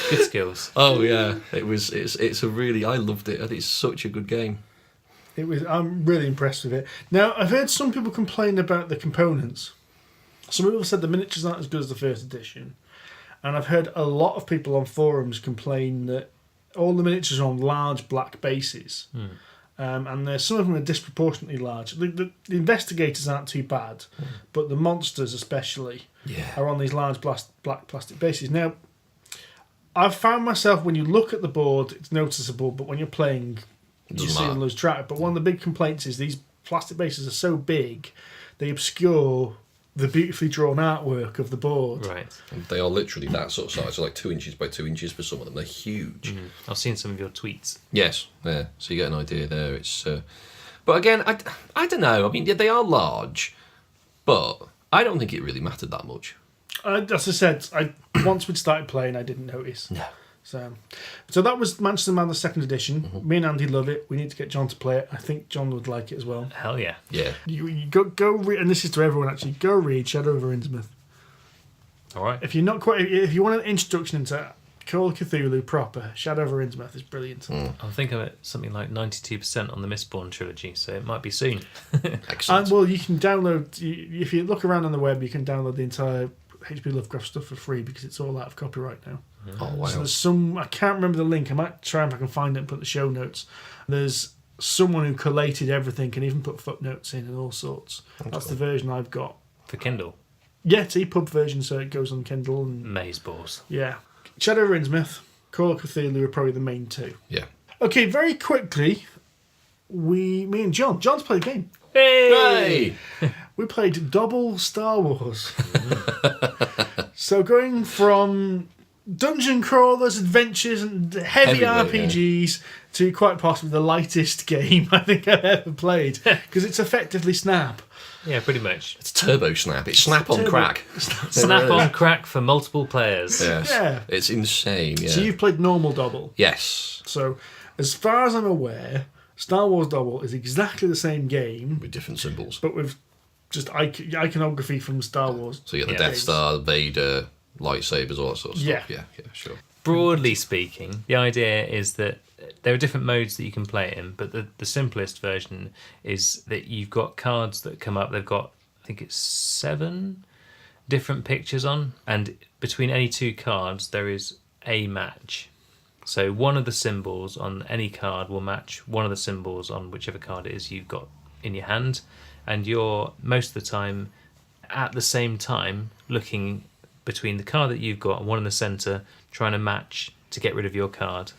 Good skills. Oh yeah, it's a really, I loved it, and it's such a good game. I'm really impressed with it. Now, I've heard some people complain about the components. Some people said the miniatures aren't as good as the first edition. And I've heard a lot of people on forums complain that all the miniatures are on large black bases. And some of them are disproportionately large. The investigators aren't too bad, but the monsters especially are on these large black plastic bases. Now, I've found myself, when you look at the board, it's noticeable, but when you're playing, you see and lose track. But one of the big complaints is these plastic bases are so big, they obscure the beautifully drawn artwork of the board. Right. And they are literally that sort of size, so like 2 inches by 2 inches for some of them. They're huge. I've seen some of your tweets. Yes, yeah. So you get an idea there. It's, but again, I don't know. I mean, yeah, they are large, but I don't think it really mattered that much. As I said, once we'd started playing, I didn't notice. No. So that was Manchester Man, the second edition. Me and Andy love it. We need to get John to play it. I think John would like it as well. Hell yeah. Yeah. You go read, and this is to everyone actually. Go read Shadow over Innsmouth. All right. If you want an introduction into Call of Cthulhu proper, Shadow over Innsmouth is brilliant. I'm thinking of something like 92% on the Mistborn trilogy, so it might be soon. Excellent. And well, you can download. If you look around on the web, you can download the entire H.P. Lovecraft stuff for free because it's all out of copyright now. Oh, wow. So there's some, I can't remember the link. I might try if I can find it and put the show notes. There's someone who collated everything, can even put footnotes in and all sorts. That's the version I've got. For Kindle. Yeah, it's EPUB version, so it goes on Kindle. And Maze balls. yeah. Shadow of Innsmouth, Call of Cthulhu are probably the main two. Yeah. Okay, very quickly, me and John's played a game. Hey! We played Dobble Star Wars. So going from dungeon crawlers, adventures, and heavy RPGs to quite possibly the lightest game I think I've ever played, because it's effectively Snap. Yeah, pretty much. It's Turbo Snap. It's Snap on crack. Snap on crack for multiple players. Yes. Yeah. It's insane. Yeah. So you've played normal Dobble. Yes. So as far as I'm aware, Star Wars Dobble is exactly the same game, With different symbols. but with just iconography from Star Wars. So you got the Yeah. Death Star, Vader, lightsabers, all that sort of Yeah. stuff. Yeah, sure. Broadly speaking, the idea is that there are different modes that you can play it in, but the simplest version is that you've got cards that come up. They've got, I think it's 7 different pictures on, and between any 2 cards there is a match. So one of the symbols on any card will match one of the symbols on whichever card it is you've got in your hand, and you're most of the time at the same time looking between the card that you've got and one in the centre, trying to match to get rid of your card.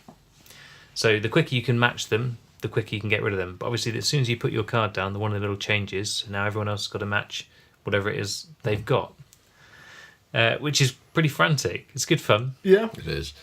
So the quicker you can match them, the quicker you can get rid of them. But obviously, as soon as you put your card down, the one of the little changes. Now everyone else has got to match whatever it is they've got, which is pretty frantic. It's good fun. Yeah. It is.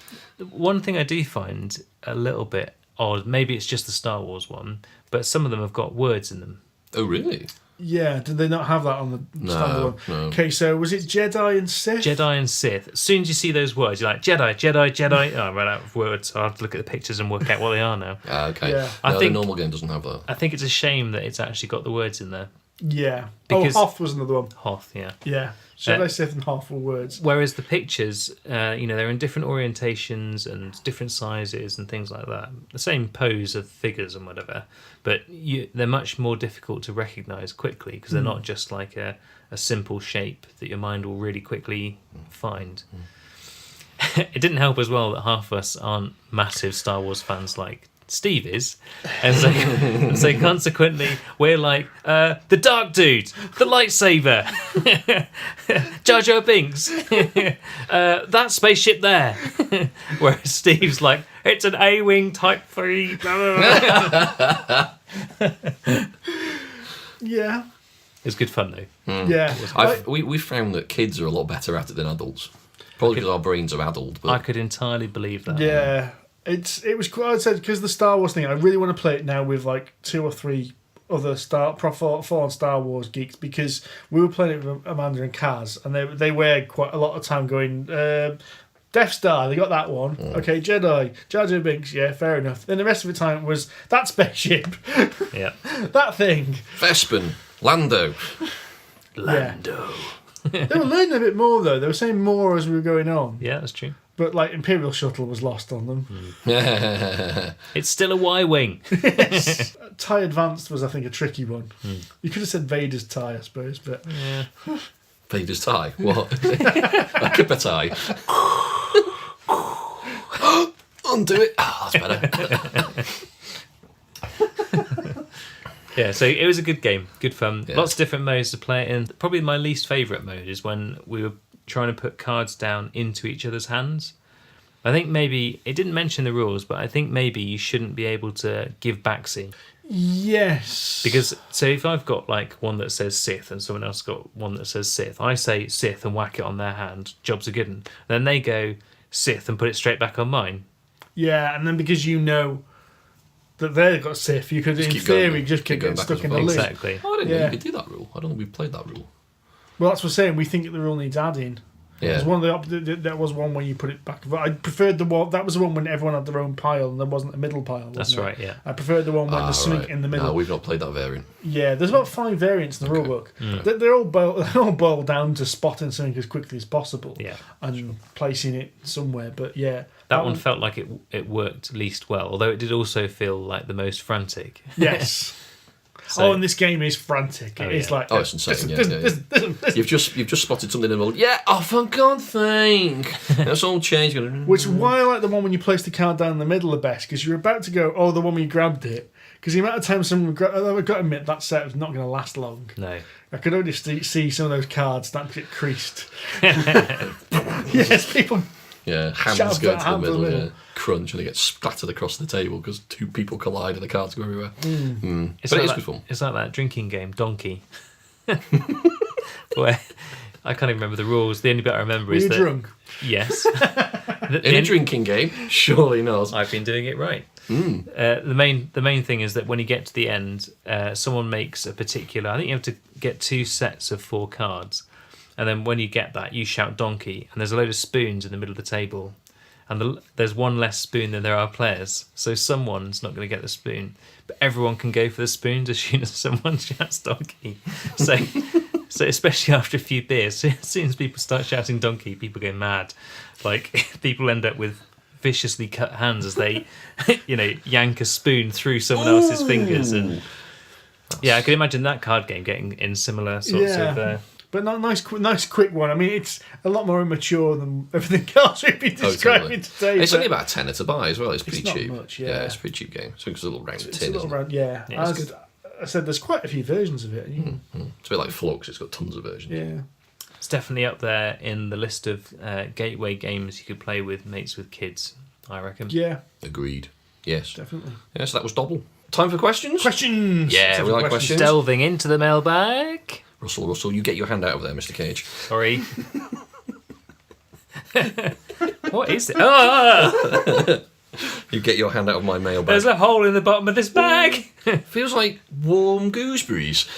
One thing I do find a little bit odd, maybe it's just the Star Wars one, but some of them have got words in them. Oh, really? Yeah, did they not have that on the standard one? No. Okay, so was it Jedi and Sith? Jedi and Sith. As soon as you see those words, you're like, Jedi, Jedi, Jedi. Oh, I ran out of words, so I have to look at the pictures and work out what they are now. Okay. Yeah. I No, think- the normal game doesn't have that. I think it's a shame that it's actually got the words in there. Yeah. Because- Hoth was another one. Hoth, yeah. Yeah. Jedi, Sith, and Hoth were words. Whereas the pictures, they're in different orientations and different sizes and things like that. The same pose of figures and whatever, but they're much more difficult to recognise quickly because they're not just like a simple shape that your mind will really quickly find. It didn't help as well that half of us aren't massive Star Wars fans like Steve is, and so consequently we're like the dark dude, the lightsaber, Jar Jar Binks, that spaceship there. Whereas Steve's like, it's an A-wing Type 3. Blah, blah, blah. Yeah. It's good fun though. Yeah. We found that kids are a lot better at it than adults. Probably because our brains are addled. But I could entirely believe that. Yeah. It was quite, I said, because the Star Wars thing, I really want to play it now with like 2 or 3 other full-on Star Wars geeks, because we were playing it with Amanda and Kaz, and they were quite a lot of time going, Death Star, they got that one. Okay, Jedi, Jar Jar Binks, yeah, fair enough. Then the rest of the time was that spaceship, Yeah. that thing. Vespin, Lando. Lando. They were learning a bit more though. They were saying more as we were going on. Yeah, that's true. But like Imperial Shuttle was lost on them. It's still a Y-wing. TIE Advanced was, I think, a tricky one. You could have said Vader's TIE, I suppose, but Yeah. Vader's tie. What? A Kipper tie. Undo it. Oh, that's better. Yeah, so it was a good game, good fun. Yeah. Lots of different modes to play it in. Probably my least favourite mode is when we were trying to put cards down into each other's hands. I think maybe, it didn't mention the rules, but I think maybe you shouldn't be able to give backseat. yes. Because, so if I've got like one that says Sith and someone else got one that says Sith, I say Sith and whack it on their hand, job's a good one. Then they go Sith and put it straight back on mine. Yeah, and then because you know that they've got Sith, you could, in keep theory, going- just keep keep getting going stuck in the backwards loop. and Exactly. Oh, I didn't know Yeah. you could do that rule. I don't think we played that rule. Well, that's what we're saying. We think that the rule needs adding. Yeah. There's one of that was one where you put it back. But I preferred the one that was the one when everyone had their own pile and there wasn't a middle pile. That's wasn't right, it? yeah. I preferred the one when there's something Right. in the middle. No, we've not played that variant. Yeah, there's about 5 variants in the rulebook. They're all boiled down to spotting something as quickly as possible. Yeah. And placing it somewhere. But yeah, That one felt like it worked least well, although it did also feel like the most frantic. Yes. So- and this game is frantic. It is yeah. like It's insane. listen. You've just spotted something in the world. Yeah, oh for God's sake, that's all changed. Which is why I like the one when you place the card down in the middle the best, because you're about to go, oh, the one where you grabbed it. Because the amount of time someone I've got to admit that set was not going to last long. No. I could only see some of those cards starting to get creased. Yes, people. Yeah, hands Shove go that to the hand to the middle, middle. yeah. Crunch, and they get splattered across the table because two people collide and the cards go everywhere. It's But like it is that, good fun. It's like that drinking game, Donkey. Where I can't even remember the rules. The only bit I remember Were is you that drunk? yes, In a drinking game, surely not. I've been doing it right. The main thing is that when you get to the end, someone makes a particular. I think you have to get 2 sets of 4 cards, and then when you get that, you shout donkey, and there's a load of spoons in the middle of the table, and there's one less spoon than there are players, so someone's not going to get the spoon, but everyone can go for the spoons as soon as someone shouts donkey. So especially after a few beers, as soon as people start shouting donkey, people go mad. Like people end up with viciously cut hands as they, yank a spoon through someone else's fingers, and yeah, I can imagine that card game getting in similar sorts of. But not nice quick one. I mean, it's a lot more immature than everything else we've been describing today. It's only about a tenner to buy as well. It's pretty not cheap. much, yeah. It's a pretty cheap game. So it's a little round It's tin. a little Isn't it? round, yeah. Yeah, it's As I said, there's quite a few versions of it. It's a bit like Flux. It's got tons of versions. Yeah. It's definitely up there in the list of gateway games you could play with mates with kids, I reckon. Yeah, Agreed. Yes. definitely. Yeah, so that was Dobble. Time for questions? Questions! Yeah, Time we for like questions. Delving into the mailbag. Russell, you get your hand out of there, Mr. Cage. Sorry. What is it? Oh, You get your hand out of my mailbag. there's a hole in the bottom of this bag. Feels like warm gooseberries.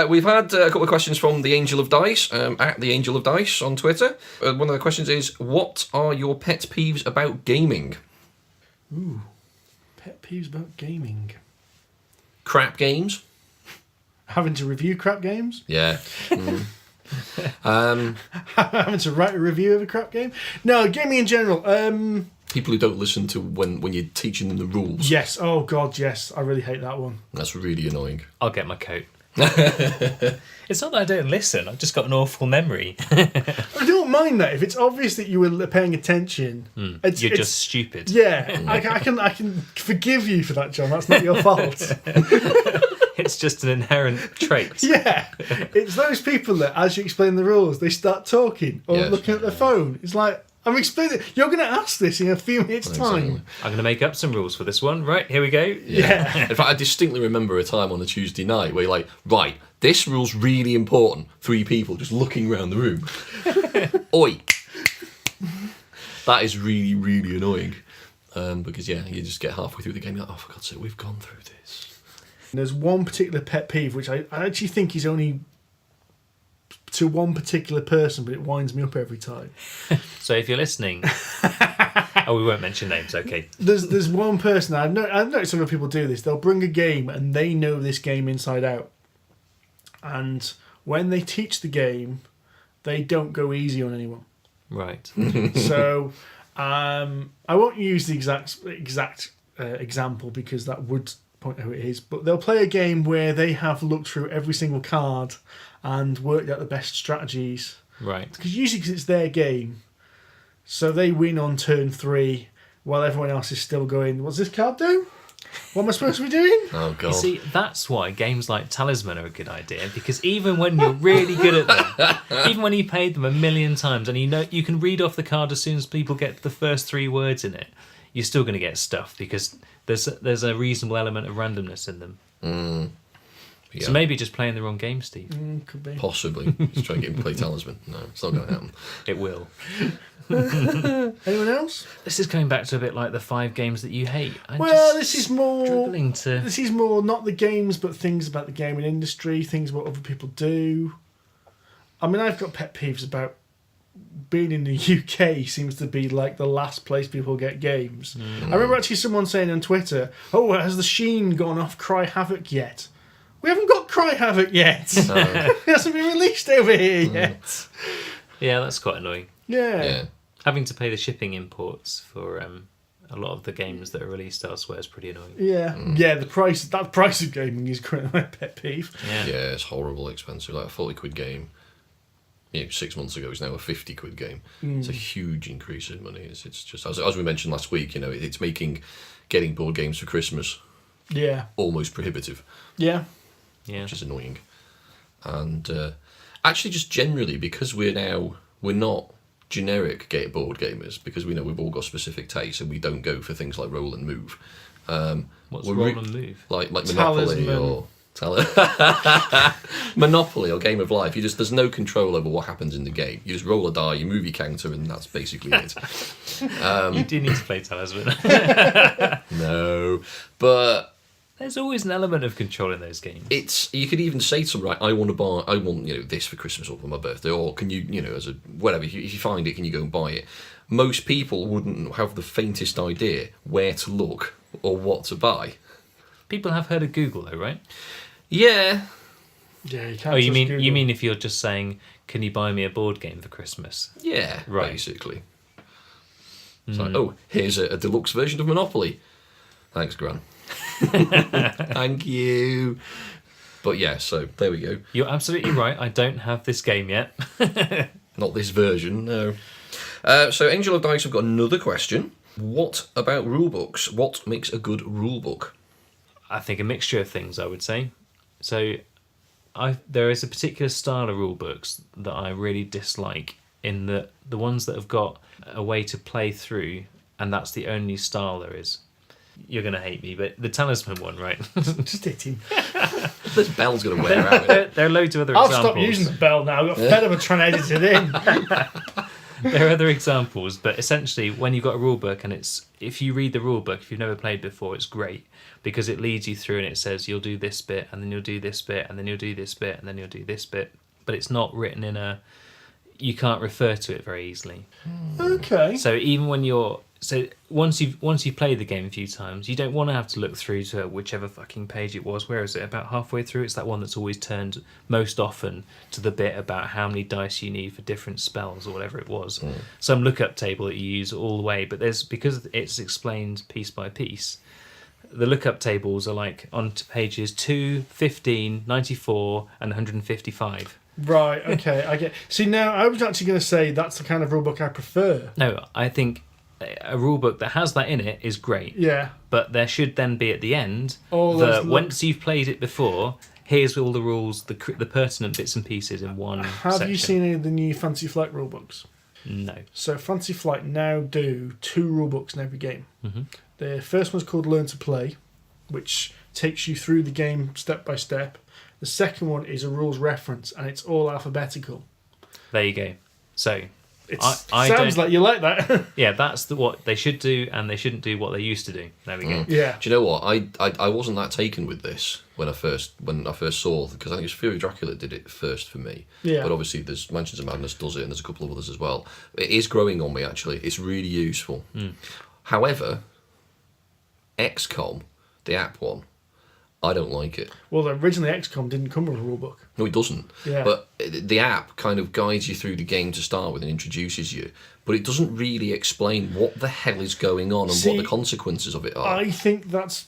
We've had a couple of questions from the Angel of Dice, at the Angel of Dice on Twitter. One of the questions is, what are your pet peeves about gaming? Ooh. Pet peeves about gaming. Crap games? Having to review crap games? Yeah. Having to write a review of a crap game? No, gaming in general. People who don't listen to when you're teaching them the rules. Yes. Oh, God, yes. I really hate that one. That's really annoying. I'll get my coat. It's not that I don't listen. I've just got an awful memory. I don't mind that. If it's obvious that you were paying attention, it's Just stupid. Yeah, I can forgive you for that, John. That's not your fault. It's just an inherent trait. Yeah, it's those people that, as you explain the rules, they start talking or Yes. looking at their phone. It's like, I'm explaining. You're going to ask this in a few minutes' Exactly. time. I'm going to make up some rules for this one. Right, here we go. Yeah. In fact, I distinctly remember a time on a Tuesday night where you're like, right, this rule's really important. 3 people just looking around the room. Oi! That is really, really annoying. Because, yeah, you just get halfway through the game, you're like, oh, for God's sake, we've gone through this. There's one particular pet peeve which I actually think is only to one particular person, but it winds me up every time. So if you're listening, we won't mention names. Okay. There's one person I've noticed other people do this. They'll bring a game and they know this game inside out, and when they teach the game, they don't go easy on anyone. Right. So I won't use the exact example because that would point out who it is. But they'll play a game where they have looked through every single card and worked out the best strategies. Right. Because it's their game, so they win on turn 3 while everyone else is still going, what's this card do? What am I supposed to be doing? Oh, God. You see, that's why games like Talisman are a good idea, because even when you're really good at them, even when you played them a million times and you can read off the card as soon as people get the first 3 words in it, you're still going to get stuff because there's a reasonable element of randomness in them. Yeah. So maybe just playing the wrong game, Steve. Could be. Possibly. Just try and get him to play Talisman. No, it's not going to happen. It will. Anyone else? This is going back to a bit like the 5 games that you hate. This is more struggling to. This is more not the games, but things about the gaming industry, things what other people do. I mean, I've got pet peeves about being in the UK. Seems to be like the last place people get games. I remember actually someone saying on Twitter, "Oh, has the Sheen gone off Cry Havoc yet?" We haven't got Cry Havoc yet. It hasn't been released over here yet. Yeah, that's quite annoying. Yeah. Yeah. Having to pay the shipping imports for a lot of the games that are released elsewhere is pretty annoying. Yeah, the price of gaming is currently my pet peeve. Yeah, it's horrible expensive. Like a 40 quid game, 6 months ago is now a 50 quid game. It's a huge increase in money. It's just, as we mentioned last week, it's making getting board games for Christmas almost prohibitive. Yeah. Which is annoying. And actually, just generally, because we're not generic board gamers, because we know we've all got specific tastes and we don't go for things like roll and move. What's roll and move? Like Monopoly or Monopoly or Game of Life. There's no control over what happens in the game. You just roll a die, you move your counter, and that's basically it. You do need to play Talisman. No, but there's always an element of control in those games. You could even say to someone, right, I want this for Christmas or for my birthday, or can you as a whatever, if you find it, can you go and buy it? Most people wouldn't have the faintest idea where to look or what to buy. People have heard of Google though, right? Yeah. Yeah, you can't. Oh, you mean if you're just saying, can you buy me a board game for Christmas? Yeah, right. Basically. It's like, oh, here's a deluxe version of Monopoly. Thanks, Gran. Thank you. But yeah, so there we go. You're absolutely right. I don't have this game yet. Not this version, no. So Angel of Dice have got another question. What about rulebooks? What makes a good rulebook? I think a mixture of things, I would say. So there is a particular style of rulebooks that I really dislike, in the ones that have got a way to play through, and that's the only style there is. You're going to hate me, but the Talisman one, right? Just hit him. This bell's going to wear out. There are loads of other I'll examples. stop using the bell now. I've got fed up of trying to edit it in. There are other examples, but essentially when you've got a rulebook, and if you read the rulebook, if you've never played before, it's great because it leads you through and it says you'll do this bit and then you'll do this bit and then you'll do this bit and then you'll do this bit, but it's not written you can't refer to it very easily. Okay. So even when once you've played the game a few times, you don't want to have to look through to whichever fucking page it was. Where is it? About halfway through, it's that one that's always turned most often to the bit about how many dice you need for different spells or whatever it was. Some lookup table that you use all the way, but because it's explained piece by piece, the lookup tables are like on pages 2, 15, 94 and 155. Right, okay, I get. See, now I was actually going to say that's the kind of rulebook I prefer. No, I think a rulebook that has that in it is great. Yeah. But there should then be at the end once you've played it before, here's all the rules, the pertinent bits and pieces in one Have you seen any of the new Fantasy Flight rulebooks? No. So Fantasy Flight now do 2 rulebooks in every game. Mm-hmm. The first one's called Learn to Play, which takes you through the game step by step. The second one is a rules reference, and it's all alphabetical. There you go. So It I sounds like you like that. yeah, that's what they should do, and they shouldn't do what they used to do. There we go. Yeah. Do you know what? I wasn't that taken with this when I first saw, because I think it was Fury Dracula did it first for me. Yeah. But obviously there's Mansions of Madness does it, and there's a couple of others as well. It is growing on me actually. It's really useful. However, XCOM, the app one, I don't like it. Well, originally XCOM didn't come with a rulebook. No, it doesn't. Yeah. But the app kind of guides you through the game to start with and introduces you. But it doesn't really explain what the hell is going on and what the consequences of it are. I think that's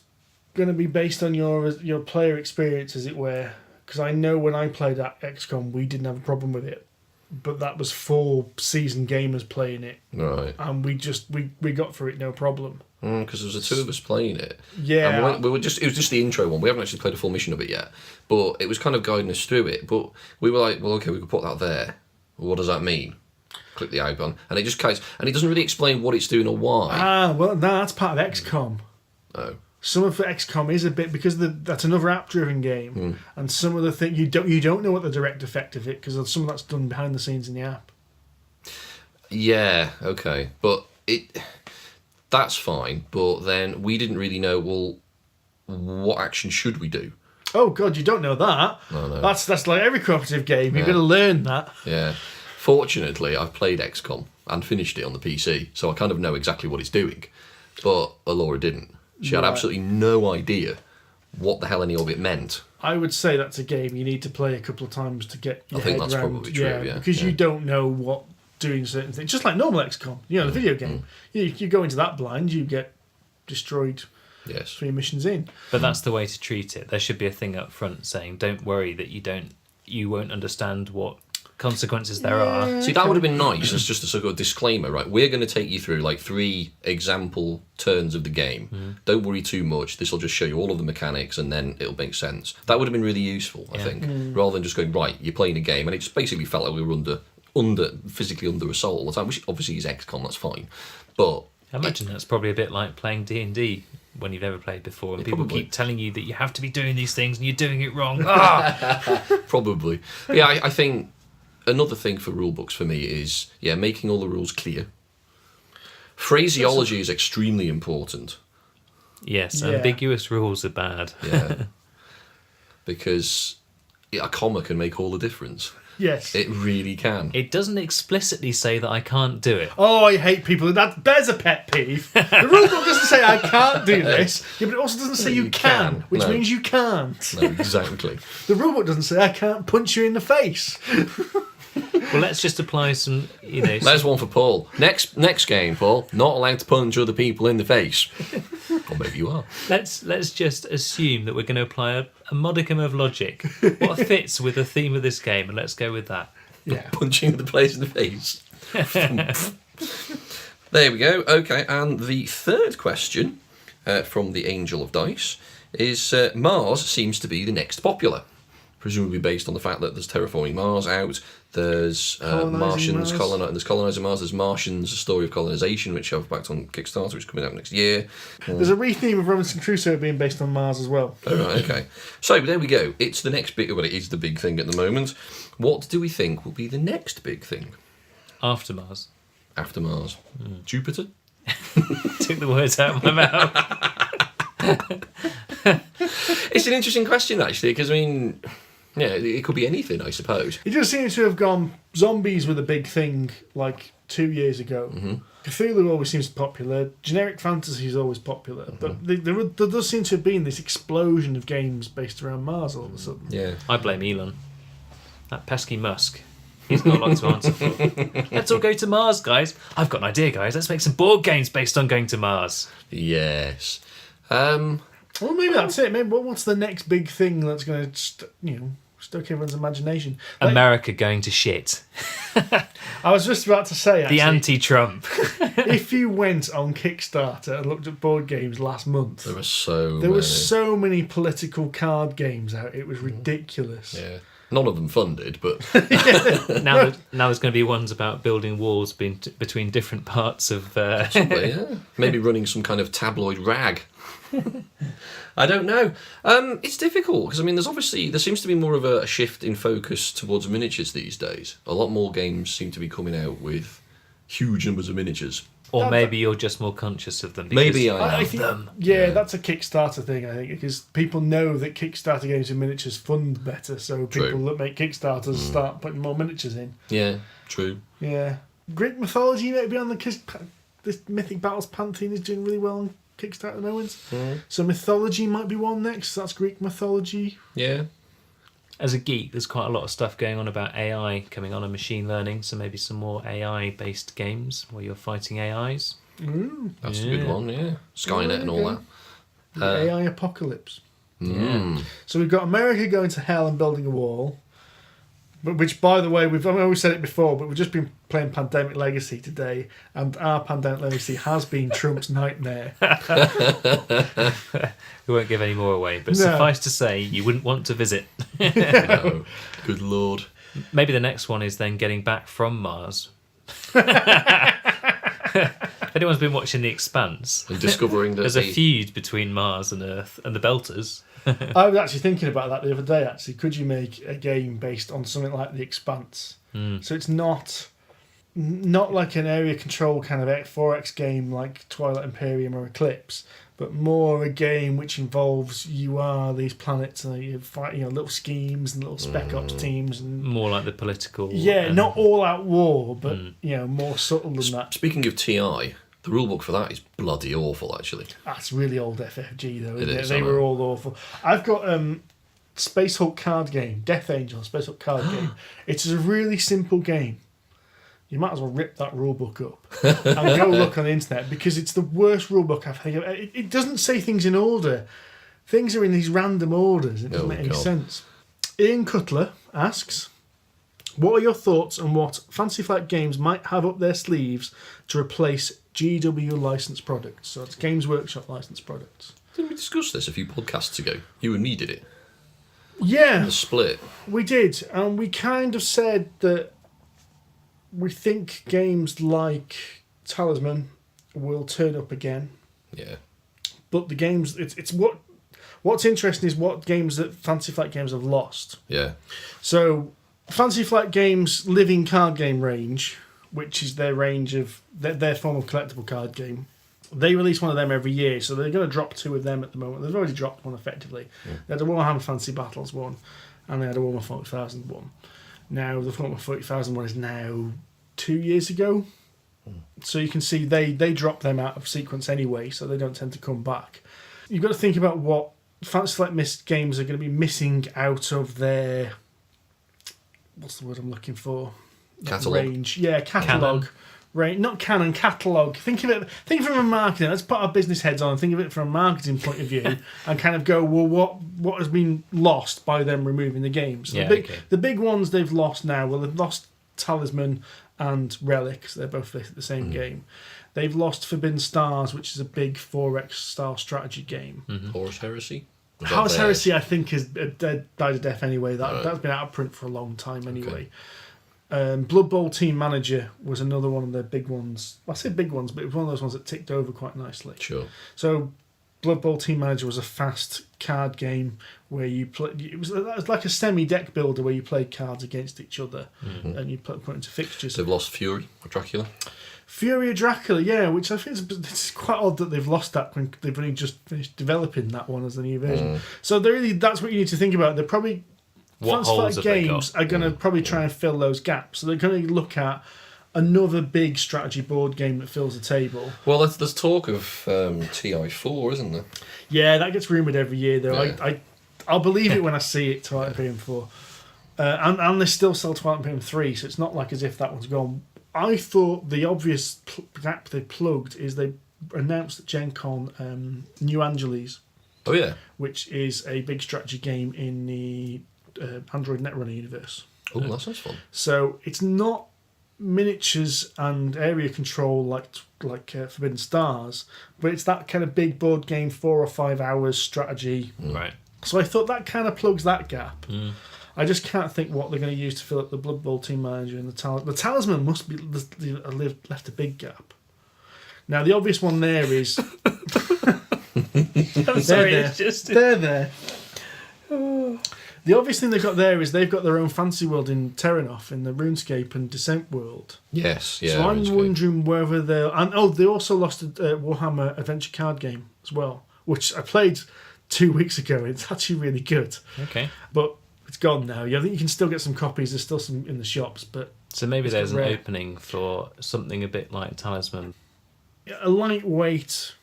going to be based on your player experience, as it were. Because I know when I played at XCOM, we didn't have a problem with it. But that was 4 seasoned gamers playing it. Right. And we got through it no problem. Because there was the 2 of us playing it. Yeah. And it was just the intro one. We haven't actually played a full mission of it yet. But it was kind of guiding us through it. But we were like, well, okay, we could put that there. Well, what does that mean? Click the icon. And it just kind of, and it doesn't really explain what it's doing or why. Well, no, that's part of XCOM. Oh. Some of XCOM is a bit, because that's another app-driven game. And some of the things, you don't know what the direct effect of it, because some of that's done behind the scenes in the app. Yeah, okay. But that's fine, but then we didn't really know, well, what action should we do? Oh, God, you don't know that. No. That's like every cooperative game. You've got to learn that. Yeah. Fortunately, I've played XCOM and finished it on the PC, so I kind of know exactly what it's doing. But Alora didn't. She had absolutely no idea what the hell any of it meant. I would say that's a game you need to play a couple of times to get your head I think that's around. probably true, yeah. Because you don't know what doing certain things, just like normal XCOM. You know, the video game. You go into that blind, you get destroyed. Yes. 3 missions in. But that's the way to treat it. There should be a thing up front saying, "Don't worry that you won't understand what consequences there are." See, that would have been nice as just a sort of disclaimer, right? We're going to take you through like 3 example turns of the game. Don't worry too much. This will just show you all of the mechanics and then it'll make sense. That would have been really useful, I think, rather than just going, right, you're playing a game. And it just basically felt like we were physically under assault all the time, which obviously is XCOM, that's fine. But I imagine that's probably a bit like playing D&D when you've never played before, and people keep telling you that you have to be doing these things and you're doing it wrong. Probably. Yeah, I think another thing for rulebooks for me is, making all the rules clear. Phraseology is extremely important. Yes, ambiguous rules are bad. Yeah. Because a comma can make all the difference. Yes. It really can. It doesn't explicitly say that I can't do it. Oh, I hate people. There's a pet peeve. The rulebook doesn't say I can't do this, but it also doesn't say you can, which means you can't. No, exactly. The rulebook doesn't say I can't punch you in the face. Well, let's just apply some, There's one for Paul. Next game, Paul. Not allowed to punch other people in the face. Or maybe you are. Let's just assume that we're going to apply a modicum of logic. What fits with the theme of this game, and let's go with that. Yeah. Punching the players in the face. There we go. Okay, and the third question from the Angel of Dice is Mars seems to be the next popular. Presumably based on the fact that there's Terraforming Mars out, there's Martians colonising Mars, there's Martians, a story of colonisation, which I've backed on Kickstarter, which is coming out next year. There's a re-theme of Robinson Crusoe being based on Mars as well. Oh, right, okay. So there we go. It's the next big, well, it is the big thing at the moment. What do we think will be the next big thing? After Mars. After Mars. Jupiter? Took the words out of my mouth. It's an interesting question, actually, because, I mean, it could be anything, I suppose. It just seems to have gone. Zombies were the big thing like 2 years ago. Cthulhu always seems popular. Generic fantasy is always popular. But there does seem to have been this explosion of games based around Mars all of a sudden. Yeah. I blame Elon. That pesky Musk. He's got a lot to answer for. Let's all go to Mars, guys. I've got an idea, guys. Let's make some board games based on going to Mars. Yes. Well, maybe that's it. Maybe what's the next big thing that's going to, stoke everyone's imagination? America going to shit. I was just about to say, actually, The anti-Trump. if you went on Kickstarter and looked at board games last month, There were so many political card games out. It was ridiculous. Yeah. None of them funded, but... Now there's going to be ones about building walls between different parts of... Possibly, yeah. Maybe running some kind of tabloid rag. I don't know. It's difficult because there seems to be more of a shift in focus towards miniatures these days. A lot more games seem to be coming out with huge numbers of miniatures. Or maybe you're just more conscious of them. Maybe I think them. Yeah, that's a Kickstarter thing, I think, because people know that Kickstarter games with miniatures fund better, so people that make Kickstarters start putting more miniatures in. Yeah, true. Yeah. Greek mythology maybe on this Mythic Battles Pantheon is doing really well on Kickstarter at the moment. So mythology might be one next. So that's Greek mythology. Yeah. As a geek, there's quite a lot of stuff going on about AI coming on and machine learning, so maybe some more AI-based games where you're fighting AIs. That's a good one, yeah. Skynet and all that. The AI apocalypse. Yeah. So we've got America going to hell and building a wall. Which, by the way, I've always said it before, but we've just been playing Pandemic Legacy today, and our Pandemic Legacy has been Trump's Knightmare. We won't give any more away, but suffice to say, you wouldn't want to visit. No. Good lord. Maybe the next one is then getting back from Mars. If anyone's been watching The Expanse, And discovering that there's a feud between Mars and Earth and the Belters. I was actually thinking about that the other day, actually. Could you make a game based on something like The Expanse? So it's not like an area control kind of 4X game like Twilight Imperium or Eclipse, but more a game which involves these planets and you fight little schemes and little spec ops teams and More like the political... not all out war, but more subtle than that. Speaking of TI, the rulebook for that is bloody awful, actually. That's really old FFG though. It is, They I were know. all awful. I've got Space Hulk card game, Death Angel Space Hulk card game. It's a really simple game. you might as well rip that rulebook up and go look on the internet, because it's the worst rulebook I've heard. It doesn't say things in order. Things are in these random orders. It doesn't make any sense. Ian Cutler asks, what are your thoughts on what Fantasy Flight Games might have up their sleeves to replace GW licensed products? So it's Games Workshop licensed products. Didn't we discuss this a few podcasts ago? You and me did it. Yeah. The split. We did. And we kind of said that we think games like Talisman will turn up again. Yeah. But the games, it's what's interesting is what games that Fantasy Flight Games have lost. Yeah. So Fantasy Flight Games' living card game range, which is their range of their form of collectible card game, they release one of them every year, so they're going to drop 2 of them at the moment. They've already dropped one effectively. Yeah. They had a Warhammer Fantasy Battles one, and they had a Warhammer 40,000 one. Now the Warhammer 40,000 one is now 2 years ago, so you can see they drop them out of sequence anyway, so they don't tend to come back. You've got to think about what Fantasy Flight games are going to be missing out of their, what's the word I'm looking for? Catalogue. Range. Yeah, catalogue. Right, not canon, catalogue. Think of it from a marketing. Let's put our business heads on and think of it from a marketing point of view, and kind of go, well, what has been lost by them removing the games? So the big ones they've lost now. Well, they've lost Talisman and Relics. They're both the same game. They've lost Forbidden Stars, which is a big 4X style strategy game. Horus Heresy. Horus Heresy, I think, is died a death anyway. That's been out of print for a long time anyway. Okay. Blood Bowl Team Manager was another one of the big ones. I say big ones, but it was one of those ones that ticked over quite nicely. Sure. So Blood Bowl Team Manager was a fast card game where you play. It was like a semi-deck builder where you played cards against each other and you put into fixtures. They've lost Fury of Dracula. Fury of Dracula, yeah, which I think it's quite odd that they've lost that when they've only just finished developing that one as a new version. So that's what you need to think about. They're probably what holes have games are going to probably try and fill those gaps. So they're going to look at another big strategy board game that fills the table. Well, there's talk of TI4, isn't there? Yeah, that gets rumoured every year, though. Yeah. I'll believe it when I see it, Twilight Imperium 4. And they still sell Twilight Imperium 3, so it's not like as if that one's gone. I thought the obvious gap they plugged is they announced at Gen Con New Angeles. Oh, yeah. Which is a big strategy game in the Android Netrunner universe. Oh, that sounds fun. So it's not miniatures and area control like Forbidden Stars, but it's that kind of big board game, 4 or 5 hours strategy. Right. So I thought that kind of plugs that gap. I just can't think what they're going to use to fill up the Blood Bowl Team Manager and the Talisman must be left a big gap. Now the obvious one there is they're there. The obvious thing they've got there is they've got their own fantasy world in Terranoff, in the RuneScape and Descent world. Yes, yeah. So I'm wondering whether they'll... And they also lost a Warhammer Adventure card game as well, which I played 2 weeks ago. It's actually really good. Okay. But it's gone now. I think you can still get some copies. There's still some in the shops, but... So maybe there's an opening for something a bit like Talisman. A lightweight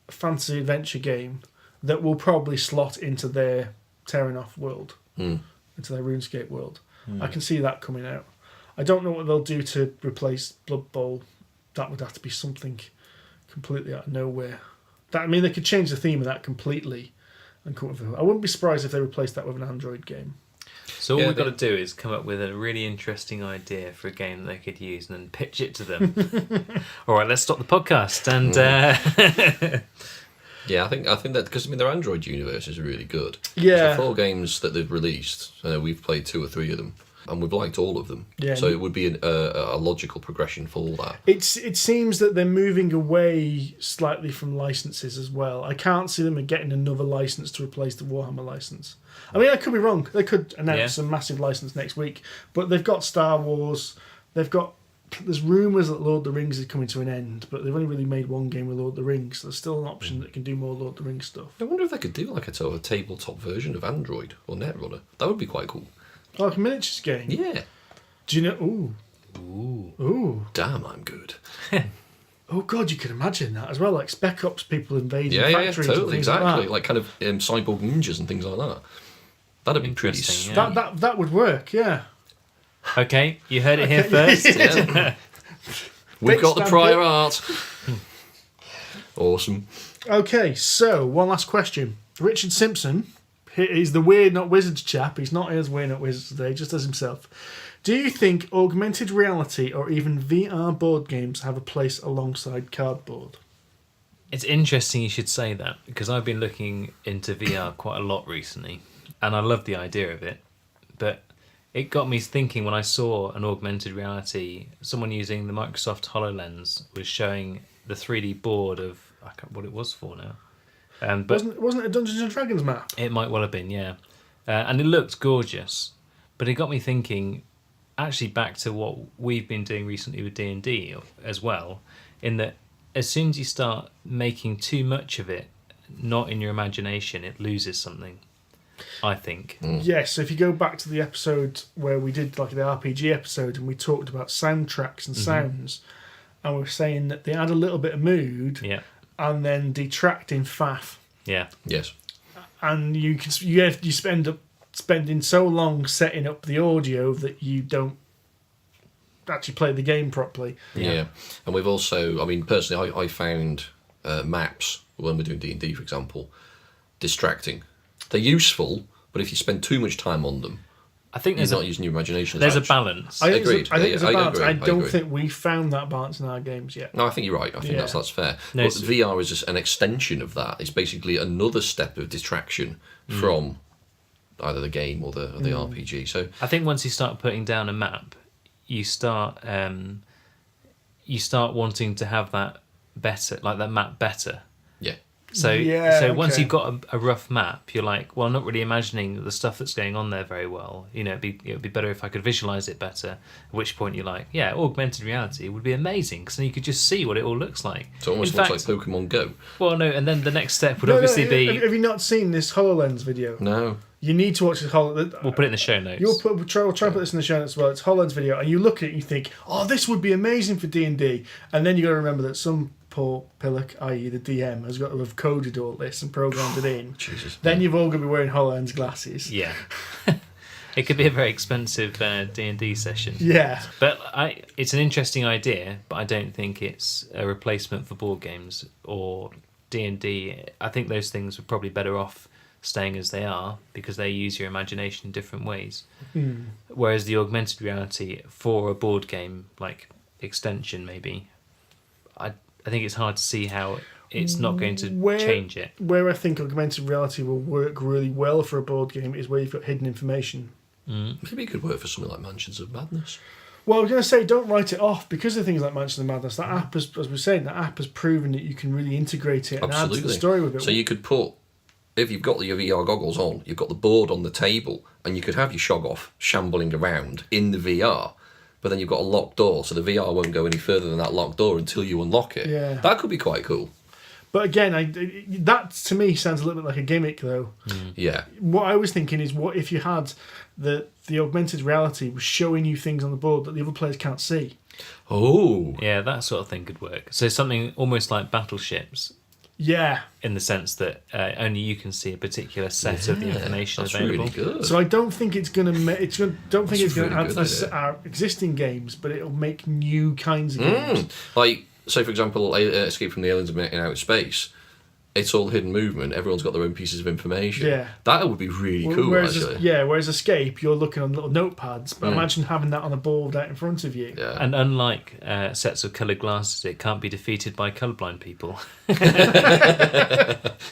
fantasy adventure game that will probably slot into their Terranoff world, into their RuneScape world. I can see that coming out. I don't know what they'll do to replace Blood Bowl. That would have to be something completely out of nowhere. They could change the theme of that completely. And come up with I wouldn't be surprised if they replaced that with an Android game. So all we've got to do is come up with a really interesting idea for a game that they could use and then pitch it to them. All right, let's stop the podcast and... Yeah, I think that because their Android universe is really good. Yeah, the 4 games that they've released, we've played 2 or 3 of them, and we've liked all of them. Yeah, so it would be a logical progression for all that. It seems that they're moving away slightly from licenses as well. I can't see them getting another license to replace the Warhammer license. I could be wrong. They could announce a massive license next week, but they've got Star Wars. There's rumours that Lord of the Rings is coming to an end, but they've only really made one game with Lord of the Rings, so there's still an option that can do more Lord of the Rings stuff. I wonder if they could do like a sort of tabletop version of Android or Netrunner. That would be quite cool. Like a miniatures game? Yeah. Do you know... Ooh. Damn, I'm good. Oh, God, you can imagine that as well, like Spec Ops people invading Yeah, factories. totally, exactly. Like kind of cyborg ninjas and things like that. That'd be pretty... Yeah. That would work, yeah. Okay, you heard it here first. Yeah. We've got the prior art. Awesome. Okay, so one last question. Richard Simpson, he's the Weird Not Wizards chap. He's not as Weird Not Wizards today, just as himself. Do you think augmented reality or even VR board games have a place alongside cardboard? It's interesting you should say that, because I've been looking into VR quite a lot recently, and I love the idea of it, but it got me thinking when I saw an augmented reality, someone using the Microsoft HoloLens was showing the 3D board of, I can't remember what it was for now. But Wasn't it a Dungeons and Dragons map? it might well have been, yeah. And it looked gorgeous, but it got me thinking, actually back to what we've been doing recently with D&D as well, in that as soon as you start making too much of it, not in your imagination, it loses something, I think. Yes, so if you go back to the episode where we did like the RPG episode and we talked about soundtracks and sounds, and we were saying that they add a little bit of mood Yeah, and then detract in faff. yeah. Yes. And you spend up spending so long setting up the audio that you don't actually play the game properly. Yeah. And we've also, I mean, personally, I found maps, when we're doing D&D, for example, distracting. They're useful, but if you spend too much time on them, I think you're not using your imagination. there's a much. balance. I think Agreed. I think there's a balance. I don't agree. think we found that balance in our games yet. No, I think you're right. I think Yeah. that's fair. No, But it's- VR is just an extension of that. It's basically another step of distraction from either the game or the RPG. So I think once you start putting down a map, you start wanting to have that better, like that map better. yeah, So Yeah, once okay. you've got a rough map, you're like, well, I'm not really imagining the stuff that's going on there very well. You know, it would be better if I could visualize it better. At which point you're like, yeah, augmented reality would be amazing, because then you could just see what it all looks like. so it almost In looks fact, like Pokemon Go. well, no, and then the next step would obviously be Have you not seen this HoloLens video? No, You need to watch this HoloLens. we'll put it in the show notes. We'll try and put this in the show notes as well. It's HoloLens video, and you look at it and you think, oh, this would be amazing for D&D. And then you got to remember that some poor pillock, i.e. the DM, has got to have coded all this and programmed it in. Jesus. Then you've all got to be wearing HoloLens glasses. Yeah. It could be a very expensive D&D session. Yeah. But it's an interesting idea, but I don't think it's a replacement for board games or D&D. I think those things are probably better off staying as they are, because they use your imagination in different ways. Whereas the augmented reality for a board game, like extension maybe, I think it's hard to see how it's not going to change it. Where I think augmented reality will work really well for a board game is where you've got hidden information. Maybe it could work for something like Mansions of Madness. Well, I was going to say, don't write it off because of things like Mansions of Madness. That app, as we were saying, that app has proven that you can really integrate it and add to the story with it. So you could put, if you've got your VR goggles on, you've got the board on the table, and you could have your Shoggoth shambling around in the VR, but then you've got a locked door, so the VR won't go any further than that locked door until you unlock it. Yeah. That could be quite cool. But again, that to me sounds a little bit like a gimmick, though. Yeah. What I was thinking is, what if you had the augmented reality was showing you things on the board that the other players can't see? Oh. Yeah, that sort of thing could work. So something almost like battleships, Yeah. in the sense that only you can see a particular set of the information that's available. really good. So I don't think it's going to. Don't think it's going to really add to good the, idea. our existing games, but it'll make new kinds of games. Like, say for example, Escape from the Aliens in Outer Space. It's all hidden movement. Everyone's got their own pieces of information. Yeah. That would be really cool, whereas actually. whereas Escape, you're looking on little notepads, but imagine having that on a board out in front of you. Yeah. And unlike sets of coloured glasses, it can't be defeated by colourblind people.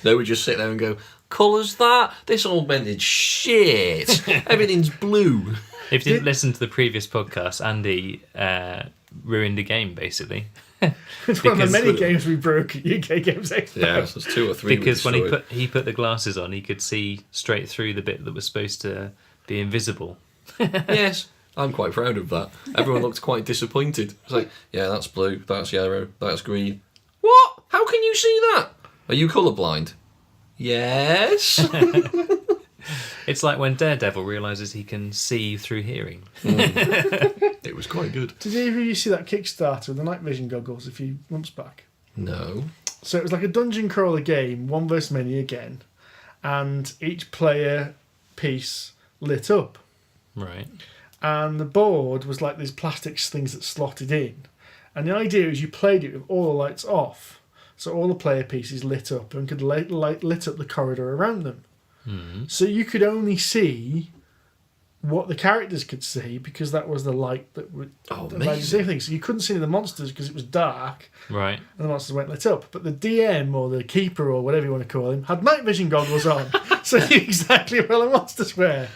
They would just sit there and go, colours that? This augmented shit. Everything's blue. If you didn't listen to the previous podcast, Andy ruined the game, basically. It's one of the Because- many games we broke at UK Games Expo. Yeah, so there's 2 or 3. Because when destroyed. he put the glasses on, he could see straight through the bit that was supposed to be invisible. Yes, I'm quite proud of that. Everyone looked quite disappointed. It's like, yeah, that's blue, that's yellow, that's green. What? How can you see that? Are you colourblind? Yes. It's like when Daredevil realises he can see through hearing. It was quite good. Did either of you see that Kickstarter with the night vision goggles a few months back? No. So it was like a dungeon crawler game, one versus many again, and each player piece lit up. Right. and the board was like these plastic things that slotted in. And the idea is you played it with all the lights off, so all the player pieces lit up and could lit up the corridor around them. So you could only see what the characters could see because that was the light that would allow you to see things. So you couldn't see the monsters because it was dark, Right. and the monsters weren't lit up. But the DM or the keeper or whatever you want to call him had night vision goggles on, so he knew exactly where the monsters were.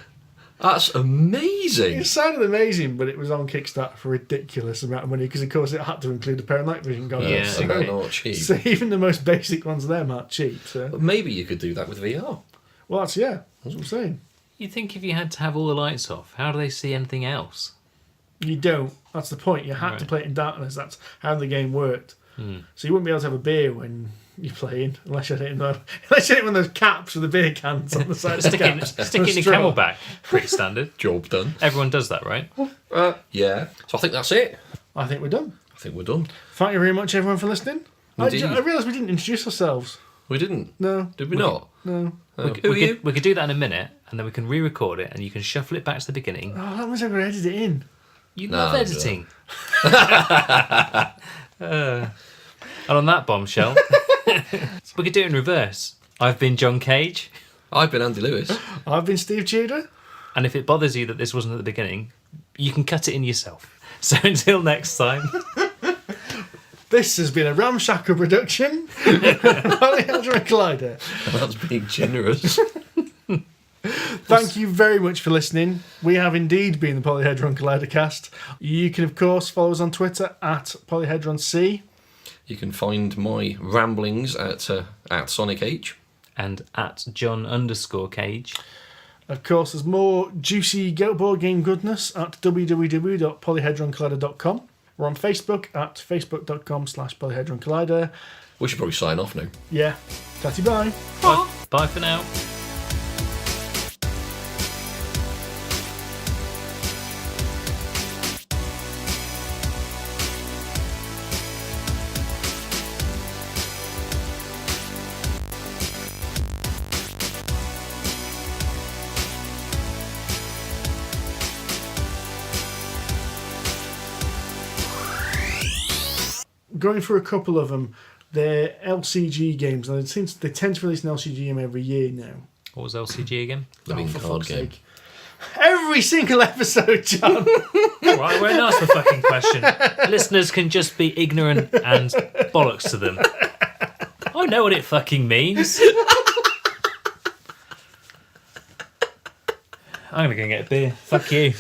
That's amazing. It sounded amazing, but it was on Kickstarter for a ridiculous amount of money because, of course, it had to include a pair of night vision goggles. Yeah. So they're not cheap. So even the most basic ones of them aren't cheap. So. But maybe you could do that with VR. Well, that's what I'm saying. You think if you had to have all the lights off, how do they see anything else? You don't. That's the point. You had to play it in darkness. That's how the game worked. So you wouldn't be able to have a beer when you're playing unless you had it in one of those caps with the beer cans on the side. Stick it in a camelback. Pretty standard. Job done. Everyone does that, right? Yeah. So I think that's it. I think we're done. I think we're done. Thank you very much, everyone, for listening. I Indeed. realised we didn't introduce ourselves. We didn't. No. Did we not? No. Who are you? We could do that in a minute, and then we can re-record it, and you can shuffle it back to the beginning. Oh, that means I'm going to edit it in. You No, love no. editing. And on that bombshell, we could do it in reverse. I've been John Cage, I've been Andy Lewis. I've been Steve Tudor. and if it bothers you that this wasn't at the beginning, you can cut it in yourself. So until next time, This has been a ramshackle production. Polyhedron Collider. That's being generous. Thank you very much for listening. We have indeed been the Polyhedron Collider cast. You can, of course, follow us on Twitter at PolyhedronC. You can find my ramblings at Sonic H. and at John_Cage. Of course, there's more juicy board game goodness at www.polyhedroncollider.com. We're on Facebook at facebook.com/Polyhedron Collider. We should probably sign off now. Yeah. Tatty bye. Bye for now. Going through a couple of them, they're LCG games. And they tend to release an LCG game every year now. What was LCG again? Living for card fuck's game. sake. Every single episode, John. Right, I won't ask the fucking question. Listeners can just be ignorant and bollocks to them. I know what it fucking means. I'm gonna go and get a beer. Fuck you.